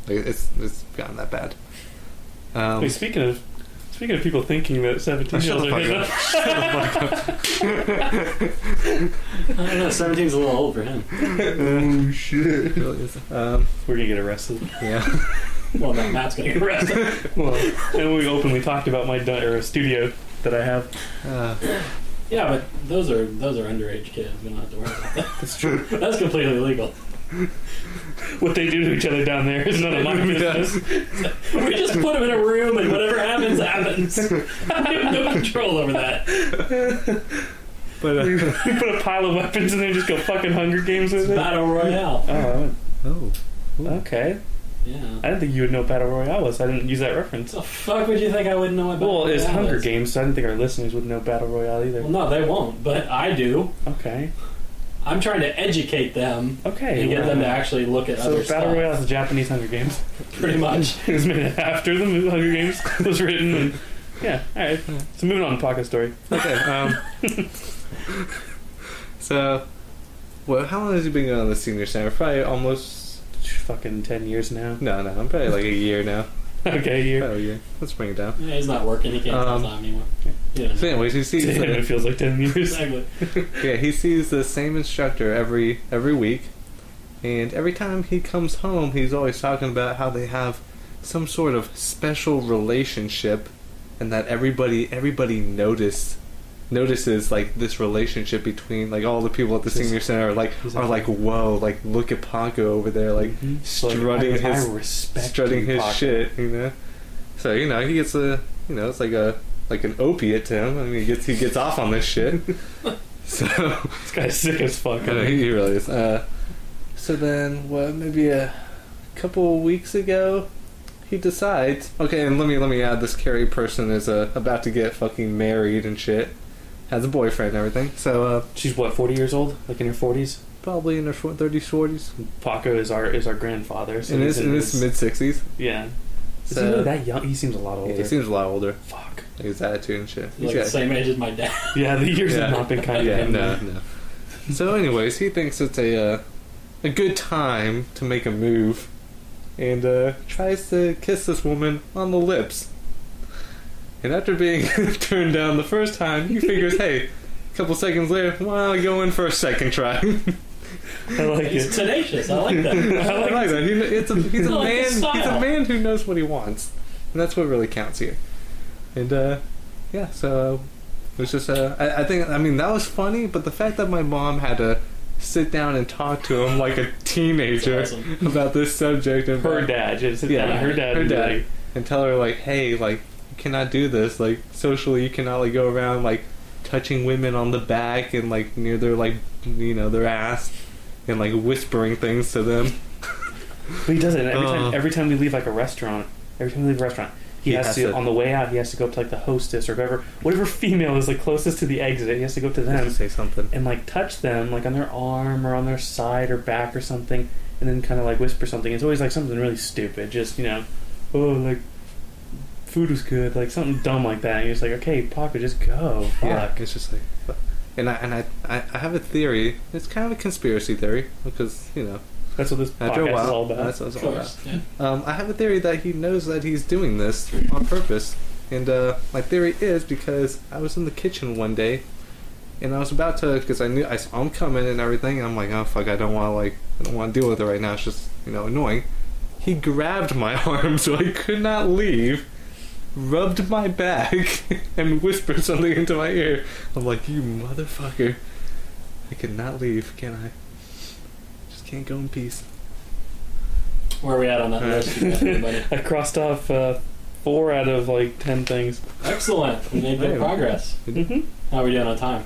Like, it's gotten that bad. Wait, speaking of people thinking that 17-year-olds are hitting on... I don't know, 17's a little old for him. Oh, shit. It really is. We're gonna get arrested. Yeah. Well, no, Matt's gonna get arrested. Well, and we openly talked about my studio that I have. Yeah, but those are underage kids. We don't have to worry about that. That's true. That's completely legal. What they do to each other down there is none of my business. We just put them in a room, and whatever happens, happens. I have no control over that. But we put a pile of weapons and then just go fucking Hunger Games with it. Battle Royale. Oh. Okay. Yeah. I didn't think you would know what Battle Royale was. I didn't use that reference. The fuck would you think I wouldn't know what Battle Royale is? Well, it's Hunger Games, so I didn't think our listeners would know Battle Royale either. Well, no, they won't, but I do. Okay. I'm trying to educate them. Okay. And get them to actually look at other So stuff. Battle Royale is the Japanese Hunger Games. Pretty much. It was made after the Hunger Games was written. And, yeah, alright. So moving on to Paco's story. Okay. So, how long has he been going to the senior center? Probably almost... Fucking 10 years now. No, I'm probably like a year now. Okay, a year. Probably a year. Let's bring it down. Yeah, he's not working. He can't tell time anymore. Yeah. So anyways, he sees... Damn, it feels like 10 years. Exactly. Yeah, he sees the same instructor every week. And every time he comes home, he's always talking about how they have some sort of special relationship. And that everybody notices like this relationship between like all the people at the senior center are like whoa, like look at Paco over there like strutting his shit, you know. So he gets it's like an opiate to him. I mean he gets off on this shit. So this guy's sick as fuck. I know, he really is. So then maybe a couple of weeks ago he decides, okay, and let me add, this Carrie person is about to get fucking married and shit. Has a boyfriend and everything. So she's what, 40 years old? Like in her 40s? Probably in her 30s, 40s. Paco is our grandfather. So in his mid-60s. Yeah. So, is he really that young? He seems a lot older. Yeah, he seems a lot older. Fuck. Like his attitude and shit. He's like the same age as my dad. Yeah, the years have not been kind to him. No. So anyways, he thinks it's a good time to make a move. And tries to kiss this woman on the lips. And after being turned down the first time, he figures, hey, a couple seconds later, well, I'll go in for a second try. I like He's it. tenacious. I like that. I like that. He's a like man. the He's a man who knows what he wants, and that's what really counts here. And yeah, so it was just I think that was funny, but the fact that my mom had to sit down and talk to him like a teenager awesome. about this subject, and Her dad, just sit down. Her dad, and tell her like, hey, like you cannot do this. Like socially, you cannot like go around like touching women on the back and like near their like their ass and like whispering things to them. But he does it every time we leave like a restaurant. Every time we leave a restaurant, he has to on the way out. He has to go up to like the hostess or whatever female is like closest to the exit. He has to go up to them, say something, and like touch them like on their arm or on their side or back or something, and then kind of like whisper something. It's always like something really stupid, just oh like food was good, like something dumb like that. And you're just like, okay, Paco, just go. Fuck. Yeah, it's just like, and I have a theory. It's kind of a conspiracy theory because that's what this podcast is all about. That's what it's all about. Yeah. I have a theory that he knows that he's doing this on purpose, and my theory is because I was in the kitchen one day, and I was about to, because I saw him coming and everything, and I'm like, oh fuck, I don't want to deal with it right now. It's just annoying. He grabbed my arm so I could not leave, rubbed my back, and whispered something into my ear. I'm like, you motherfucker, I cannot leave, can I? Can't go in peace. Where are we at on that list? I crossed off 4 out of like 10 things. Excellent. We made good progress. Mm-hmm. How are we doing on time?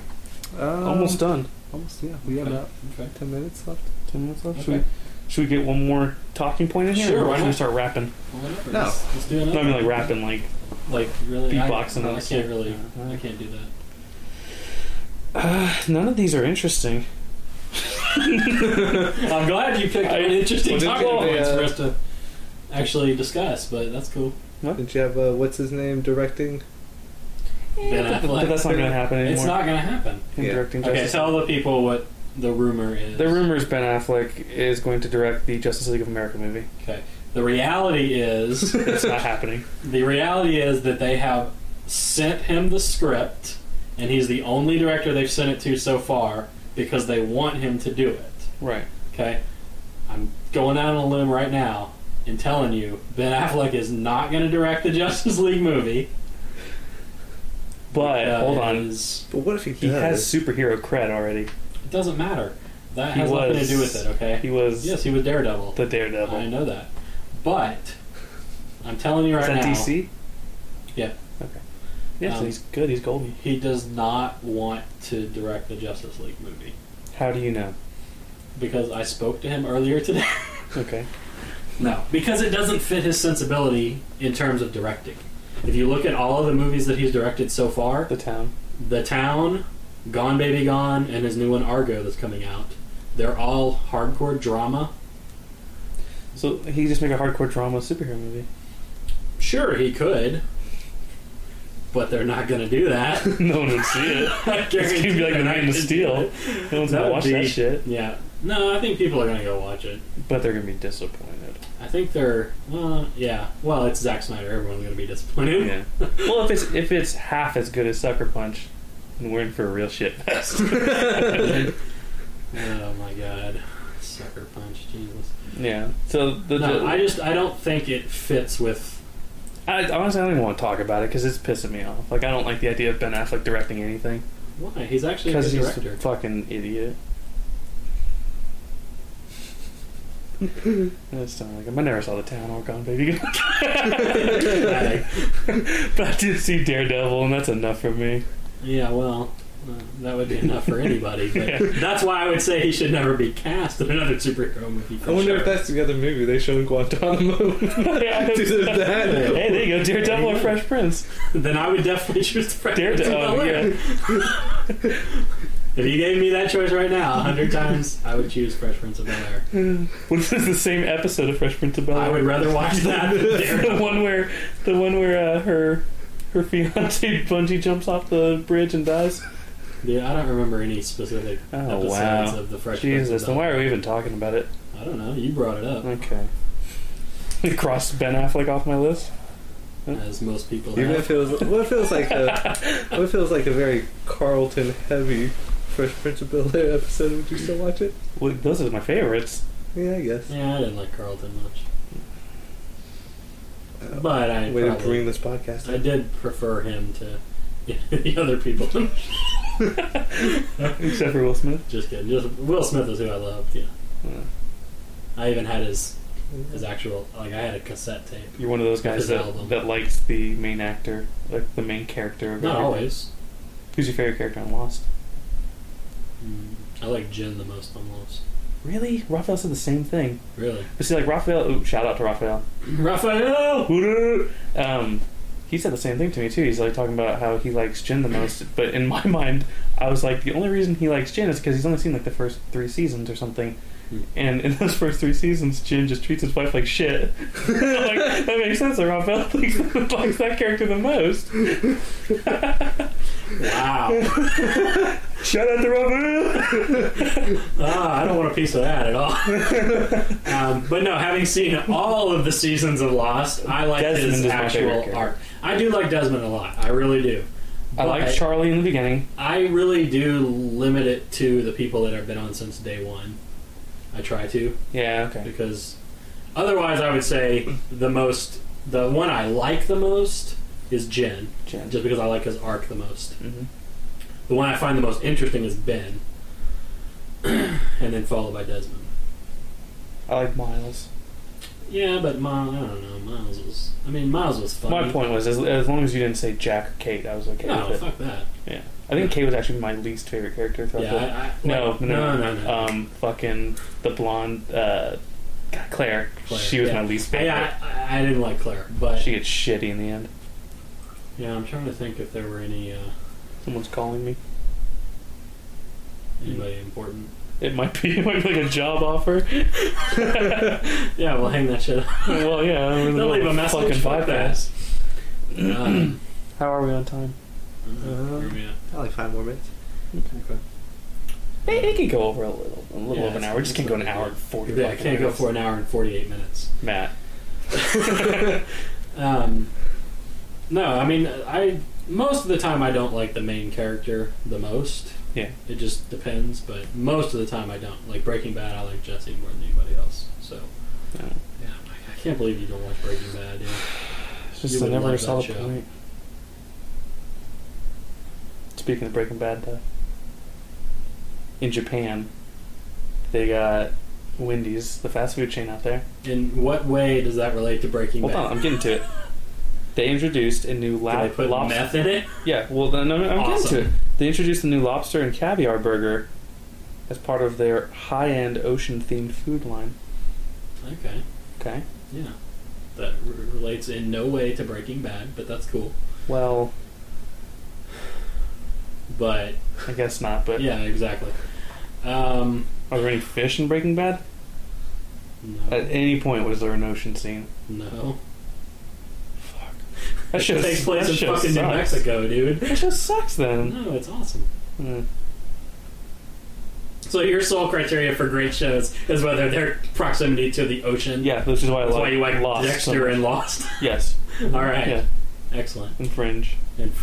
Almost done. Almost, yeah. We have about 10 minutes left. 10 minutes left. Okay. Should we get one more talking point in here? Sure, Or why should we not? start rapping? Well, whatever. No. Let's do No, another. I mean like rapping, like really beatboxing. I can't really. I can't do that. None of these are interesting. I'm glad you picked an interesting Well, talking did you- points for us to actually discuss, but that's cool. Did you have, what's his name, directing? Ben But Affleck. that's not going to happen anymore. It's not going to happen. Him Yeah. directing Okay, Justice tell the people what the rumor is. The rumor is Ben Affleck is going to direct the Justice League of America movie. Okay. The reality is It's not happening. the reality is that they have sent him the script, and he's the only director they've sent it to so far because they want him to do it. Right. Okay? I'm going out on a limb right now and telling you Ben Affleck is not going to direct the Justice League movie. But, hold on. It But what if he does? He has superhero cred already. doesn't matter. That He has nothing to was- do with it, okay? He was Yes, he was Daredevil. the Daredevil. I know that. But I'm telling you right Is that now, DC? Yeah. Okay. Yeah, so Um, he's good. He's golden. he does not want to direct the Justice League movie. How do you know? Because I spoke to him earlier today. Okay. No, because it doesn't fit his sensibility in terms of directing. If you look at all of the movies that he's directed so far, The Town. The Town, Gone Baby Gone, and his new one Argo that's coming out, they're all hardcore drama. So he just make a hardcore drama superhero movie. Sure, he could, but they're not going to do that. No one would see it. It's going to be like The Night of Steel. No one's going to watch that shit. Yeah. No, I think people are going to go watch it. But they're going to be disappointed. I think they're, well, yeah. Well, it's Zack Snyder. Everyone's going to be disappointed. Yeah. Well, if it's half as good as Sucker Punch, then we're in for a real shit fest. Oh my god. Sucker Punch, Jesus. Yeah. So No, I don't think it fits with... I honestly don't even want to talk about it because it's pissing me off. Like, I don't like the idea of Ben Affleck directing anything. Why? He's actually a Because good he's director. a fucking idiot. That's not like I never saw The Town or Gone Baby Gone. But I did see Daredevil, and that's enough for me. Yeah, well, that would be enough for anybody. But Yeah. that's why I would say he should never be cast in another superhero movie. For I wonder sure. if that's the other movie they show in Guantanamo. Yeah. Either that or- Hey, there you go, Daredevil or Fresh Prince. Then I would definitely choose the Fresh Prince of Daredevil, Bel-Air. If you gave me that choice right now 100 times, I would choose Fresh Prince of Bel-Air. What if it's the same episode of Fresh Prince of Bel-Air? I would rather watch that than the Daredevil. one where her fiance bungee jumps off the bridge and dies. Yeah, I don't remember any specific Oh, episodes wow. of the Fresh Jesus, Prince then of why Bel-Air. are we even talking about it? I don't know. You brought it up, Okay. Cross Ben Affleck off my list. as most people Even have. if it was, what if it was like a very Carlton heavy Fresh Prince of Bel-Air episode? Would you still watch it? Well, those are my favorites. Yeah, I guess. Yeah, I didn't like Carlton much. But I Way to probably, bring this podcast I up. did prefer him to the other people. Except for Will Smith. Just kidding. Just Will Smith is who I loved. Yeah, I even had his actual, like, I had a cassette tape. You're one of those guys His album. that likes the main actor, like the main character. Of Not everything. always. Who's your favorite character on Lost? I like Jen the most on Lost. Really? Raphael said the same thing. Really? But see, like Raphael. Ooh, shout out to Raphael. Raphael. He said the same thing to me too. He's like talking about how he likes Jin the most. But in my mind, I was like, the only reason he likes Jin is because he's only seen like the first 3 seasons or something. And in those first 3 seasons, Jin just treats his wife like shit. I'm like, that makes sense. Raphael likes that character the most. Wow. Shout out to Raphael. I don't want a piece of that at all. But no, having seen all of the seasons of Lost, I like Desmond his is my favorite actual character. art. I do like Desmond a lot. I really do. I like But Charlie in the beginning. I really do limit it to the people that have been on since day one. I try to, Yeah, okay. because otherwise I would say the one I like the most is Jen, Jen. just because I like his arc the most. Mm-hmm. The one I find the most interesting is Ben, and then followed by Desmond. I like Miles. Yeah, but Miles, I don't know. Miles was funny. My point was, as long as you didn't say Jack or Kate, I was okay No, with it. fuck that. Yeah. I think Kate was actually my least favorite character throughout Yeah, No. No. Fucking the blonde, Claire. She was my least favorite. I didn't like Claire, but She gets shitty in the end. yeah, I'm trying to think if there were any Someone's calling me. anybody important. It might be like a job offer. Yeah, we'll hang that shit up. Well, yeah. They'll leave a message. Fucking Fuck that. podcast. How are we on time? Where are we at? Like 5 more minutes. Okay. It can go over a little over an hour. We just can't go an hour and 40 Yeah, I can't go for an hour and 48 minutes. Matt. No, I mean, most of the time I don't like the main character the most. Yeah. It just depends, but most of the time I don't. Like Breaking Bad, I like Jesse more than anybody else. So, Yeah. I can't believe you don't watch Breaking Bad. Yeah. It's just You I would never love saw that the show. point. Speaking of Breaking Bad, though, in Japan, they got Wendy's, the fast food chain out there. In what way does that relate to Breaking Bad? Hold on, I'm getting to it. They introduced a new Did they put lobster. meth in it? Yeah, well, then I'm Awesome. getting to it. They introduced a new lobster and caviar burger as part of their high-end ocean-themed food line. Okay. Okay. Yeah. That relates in no way to Breaking Bad, but that's cool. Well, But I guess not. But yeah, exactly. are there any fish in Breaking Bad? No. At any point was there an ocean scene? No. Fuck. That shit takes place in fucking New Mexico, dude. That just sucks then. No, it's awesome. Mm. So your sole criteria for great shows is whether their proximity to the ocean. Yeah, which is why That's I why you like Lost. Dexter and Lost. Yes. All right. Yeah. Excellent. And Fringe. And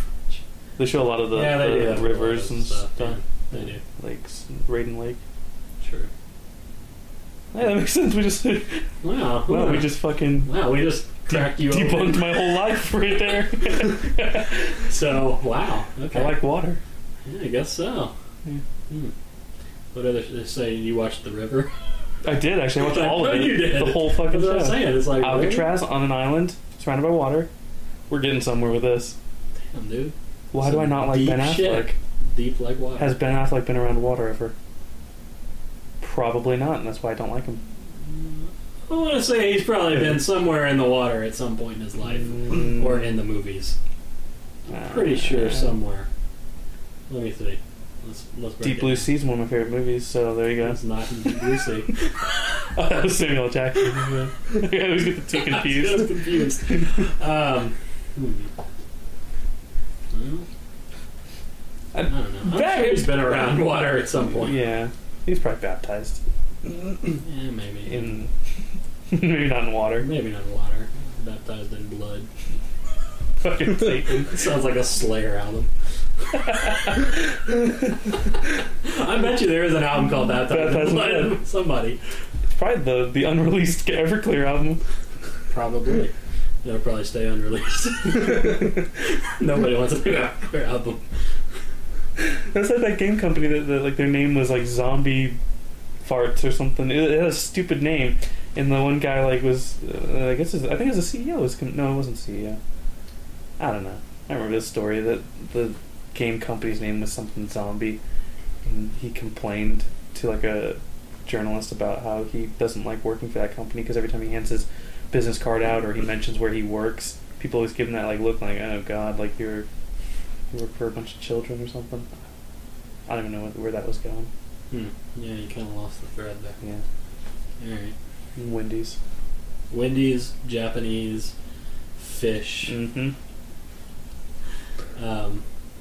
They show a lot of the, yeah, they do the have rivers a lot of and stuff. Yeah, they do. Lakes, Raiden Lake. Sure. Yeah, that makes sense. We just Wow. we just fucking we just cracked you debunked open. my whole life right there. So wow. Okay. I like water. Yeah, I guess so. Yeah. What other? They say you watched The River. I did actually. I watched all of it. You did. The whole fucking That's show. what I'm saying. It's like Alcatraz on an island surrounded by water. We're getting somewhere with this. Really? Damn, dude. Why do I not like Ben Affleck? Shit. Deep like water. Has Ben Affleck been around water ever? Probably not, and that's why I don't like him. I want to say he's probably been somewhere in the water at some point in his life, or in the movies. I'm pretty sure somewhere. Let me see. Let's break Deep it Blue down. Sea is one of my favorite movies, so there you go. It's not in Deep Blue Sea. Oh, that was Samuel L. Jackson. I always get the two I was confused. confused. Well, I don't know. I'm sure he's been around water at some point. Yeah, he's probably baptized. Yeah, maybe. In maybe not in water. Maybe not in water. Baptized in blood. Fucking Satan. Sounds like a Slayer album. I bet you there is an album called Baptized in Blood. Somebody. It's probably the unreleased Everclear album. Probably. It'll probably stay unreleased. Nobody wants a Everclear album. That's like that game company that like their name was like Zombie Farts or something. It had a stupid name, and the one guy like was I think it was a CEO. No, it wasn't CEO. I don't know. I remember this story that the game company's name was something zombie, and he complained to like a journalist about how he doesn't like working for that company because every time he hands his business card out or he mentions where he works, people always give him that like look like, oh god, like you work for a bunch of children or something. I don't even know where that was going. Yeah, you kind of lost the thread there. Yeah. Alright. Wendy's. Wendy's, Japanese, fish, Mm-hmm.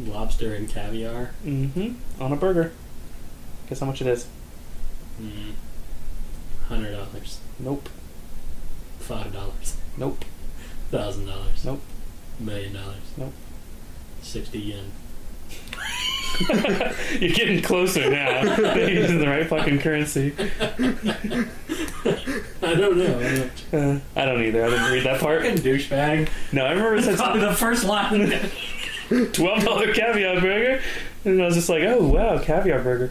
Lobster and caviar. Mm-hmm. On a burger. Guess how much it is? $100. Nope. $5. Nope. $1,000. Nope. $1 million. Nope. 60 yen. You're getting closer now. They're using the right fucking currency. I don't know. I don't either. I didn't read that part. Fucking douchebag. No, I remember it said Probably the first line. $12 caviar burger, and I was just like, oh wow, caviar burger.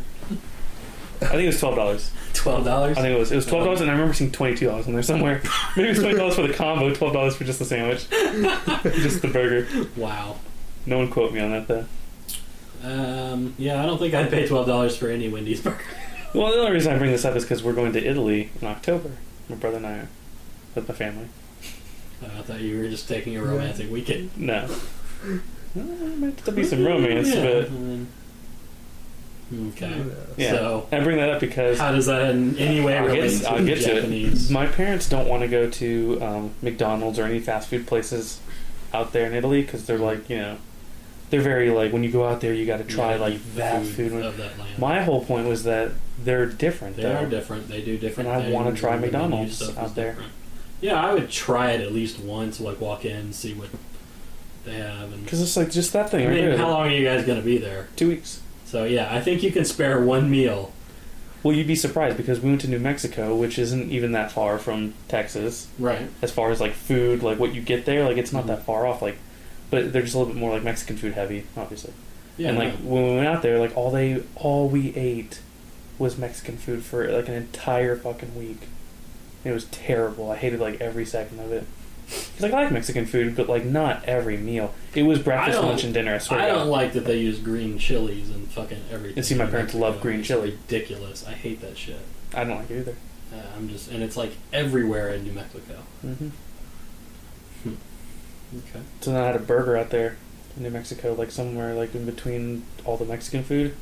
I think it was $12. $12? I think it was $12, and I remember seeing $22 in there somewhere. Maybe it was $20 for the combo, $12 for just the sandwich, just the burger. Wow. No one quote me on that though. Yeah, I don't think I'd pay $12 for any Wendy's burger. Well, the only reason I bring this up is because we're going to Italy in October. My brother and I are with my family. I thought you were just taking a romantic weekend. No. There might still be some romance, but... Okay. Yeah. So, I bring that up because... how does that in any way relate I'll to get Japanese? To it. My parents don't want to go to McDonald's or any fast food places out there in Italy because they're like, you know... They're very like, when you go out there, you got to try like that food. Of that land. My whole point was that they're different. They are different. They do different things. And I want to try McDonald's out there. Different. Yeah, I would try it at least once, like walk in and see what they have. Because it's like just that thing. I mean, right how long are you guys going to be there? 2 weeks. So yeah, I think you can spare one meal. Well, you'd be surprised because we went to New Mexico, which isn't even that far from Texas. Right. As far as like food, like what you get there, like it's not that far off. Like, but they're just a little bit more like Mexican food heavy, obviously. Yeah. And like when we went out there, like all we ate was Mexican food for like an entire fucking week. It was terrible. I hated like every second of it. Cause like I like Mexican food, but like not every meal. It was breakfast, lunch, and dinner. I swear. I don't like that they use green chilies and fucking everything. You see, my parents love green chili. It's ridiculous. I hate that shit. I don't like it either. And it's like everywhere in New Mexico. Mm-hmm. Okay. So then I had a burger out there in New Mexico, like somewhere like in between all the Mexican food.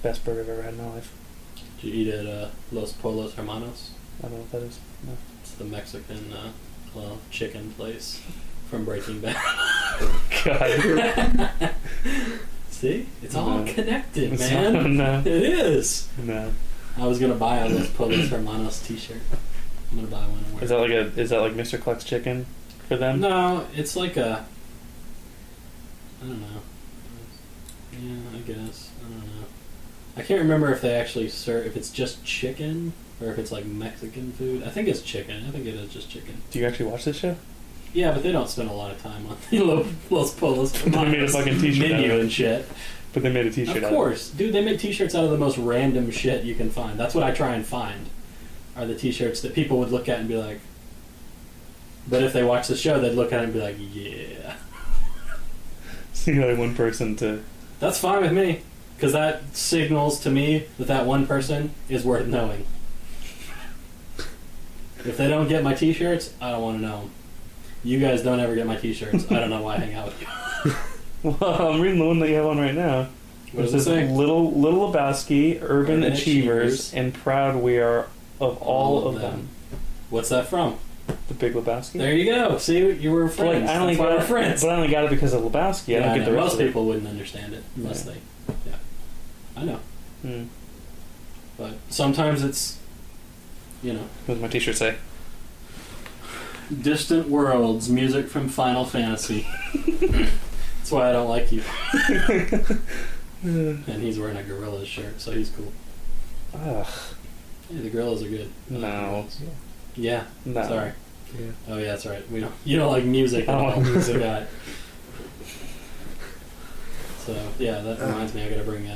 Best burger I've ever had in my life. Did you eat at Los Polos Hermanos? I don't know what that is. No. It's the Mexican chicken place from Breaking Bad. God. See? It's all connected, man. No. It is. No. I was going to buy a Los Polos Hermanos t-shirt. I'm going to buy one and wear it. Is that like Mr. Cluck's chicken for them? No, it's like I don't know. Yeah, I guess. I don't know. I can't remember if they actually serve, if it's just chicken or if it's like Mexican food. I think it's chicken. I think it is just chicken. Do you actually watch this show? Yeah, but they don't spend a lot of time on the Los Polos. They made a fucking t-shirt menu and shit. But they made a t-shirt out of it. Of course. Dude, they make t-shirts out of the most random shit you can find. That's what I try and find, are the t-shirts that people would look at and be like... But if they watch the show, they'd look at it and be like, yeah. So you got one person to... That's fine with me. Because that signals to me that one person is worth knowing. If they don't get my t-shirts, I don't want to know them. You guys don't ever get my t-shirts. I don't know why I hang out with you. Well, I'm reading the one that you have on right now. What does it say? Little Lebowski, Urban Achievers, and proud we are of all of them. What's that from? The Big Lebowski. There you go. See, you were friends. Like, I only got friends. But I only got it because of Lebowski. I don't get the rest most of it. people wouldn't understand it unless they... Yeah. I know. But sometimes it's... You know. What does my t-shirt say? Distant Worlds, music from Final Fantasy. That's why I don't like you. And he's wearing a Gorillaz shirt, so he's cool. Ugh. Yeah, the Gorillaz are good. No. Yeah. No. Sorry. Yeah. Oh yeah, that's right. You don't like music at I don't all. like music. Guy. So yeah, that reminds me. I gotta bring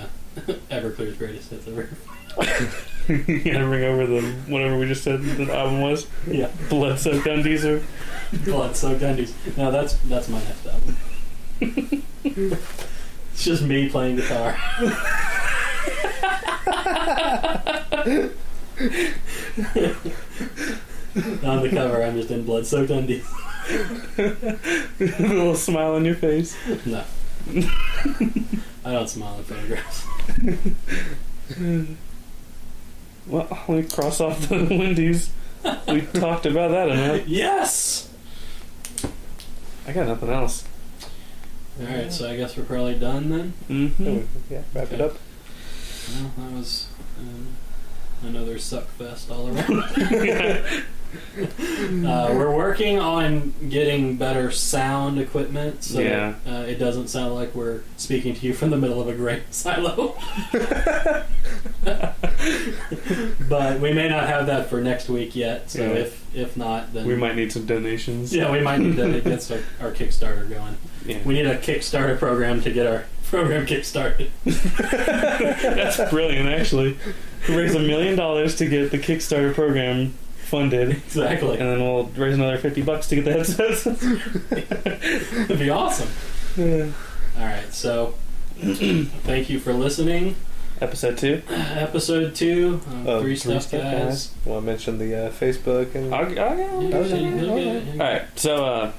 Everclear's greatest hits ever. You gotta bring over the whatever we just said the album was. Yeah. Blood-soaked Undies or Blood-soaked Undies. No, that's my next album. It's just me playing guitar. On the cover, I'm just in blood-soaked undies. a little smile on your face. No. I don't smile in photographs. Well, let me cross off the Wendy's. We talked about that enough. Yes! I got nothing else. Alright, so I guess we're probably done then? Mm-hmm. Yeah, wrap it up. Well, that was another suckfest all around. We're working on getting better sound equipment so that it doesn't sound like we're speaking to you from the middle of a grain silo. But we may not have that for next week yet, so if not, then... We might need some donations. Yeah, we might need to get our Kickstarter going. Yeah. We need a Kickstarter program to get our program kickstarted. That's brilliant, actually. raise $1 million to get the Kickstarter program funded. Exactly. And then we'll raise another $50 to get the headsets. That'd be awesome. Yeah. All right, so thank you for listening. Episode 2. Episode 2. Three Stuff Guys. Want to mention the Facebook and? Alright, so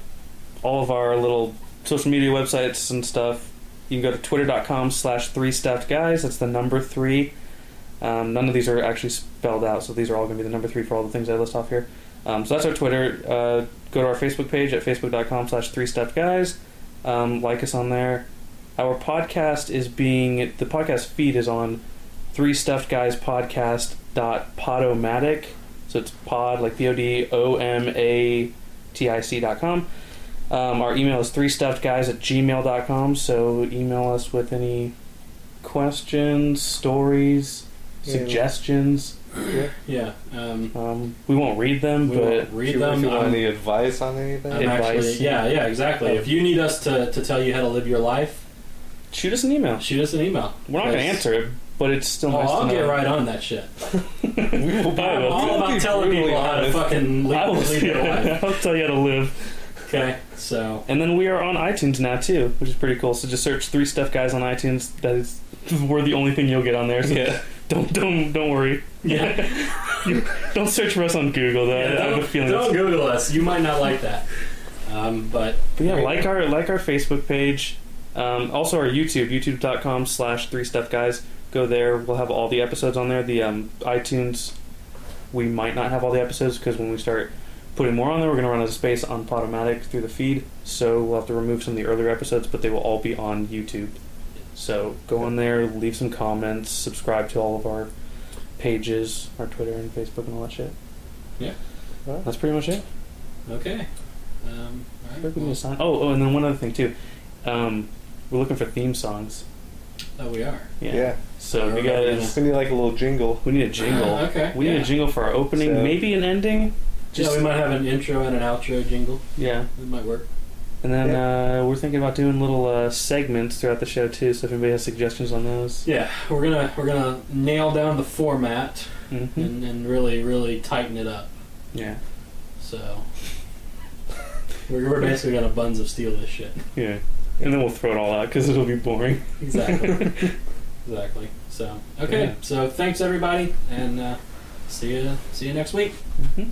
all of our little social media websites and stuff, you can go to twitter.com/3stuffedguys. That's the number 3. None of these are actually spelled out, so these are all going to be the number 3 for all the things I list off here. So that's our Twitter. Go to our Facebook page at facebook.com/3stuffedguys. Like us on there. Our podcast the podcast feed is on 3stuffedguyspodcast.podomatic. So it's pod, like PODOMATIC.com. Our email is 3stuffedguys@gmail.com. So email us with any questions, stories, suggestions. Yeah. We won't read them, we but won't read them. If you want any advice on anything? Advice. Yeah, exactly. If you need us to tell you how to live your life, shoot us an email. Shoot us an email. We're not going to answer it, but it's still nice to know. I'll get right on that shit. I'm all about telling people how to fucking lead their life. I'll tell you how to live. Okay, so. And then we are on iTunes now, too, which is pretty cool. So just search 3 Stuff Guys on iTunes. We're the only thing you'll get on there. So yeah. Don't worry. Yeah. Don't search for us on Google, though. Yeah, I have a feeling don't Google us. You might not like that. But yeah, like our Facebook page. Also our YouTube, youtube.com/3stuffguys. Go there. We'll have all the episodes on there. The iTunes, we might not have all the episodes because when we start putting more on there, we're going to run out of space on Podomatic through the feed. So we'll have to remove some of the earlier episodes, but they will all be on YouTube. So go on there, leave some comments, subscribe to all of our pages, our Twitter and Facebook and all that shit. Yeah. That's pretty much it. Okay. All right. Oh, and then one other thing too. We're looking for theme songs. Oh, we are? Yeah. So we need like a little jingle. We need a jingle. Okay. We need a jingle for our opening, maybe an ending. We might have an intro and an outro jingle. Yeah. It might work. And then we're thinking about doing little segments throughout the show too. So if anybody has suggestions on those, yeah, we're gonna nail down the format and really tighten it up. Yeah. So we're basically gonna buns of steel this shit. Yeah. And then we'll throw it all out because it'll be boring. Exactly. Exactly. So okay. Yeah. So thanks everybody, and see you next week. Mm-hmm.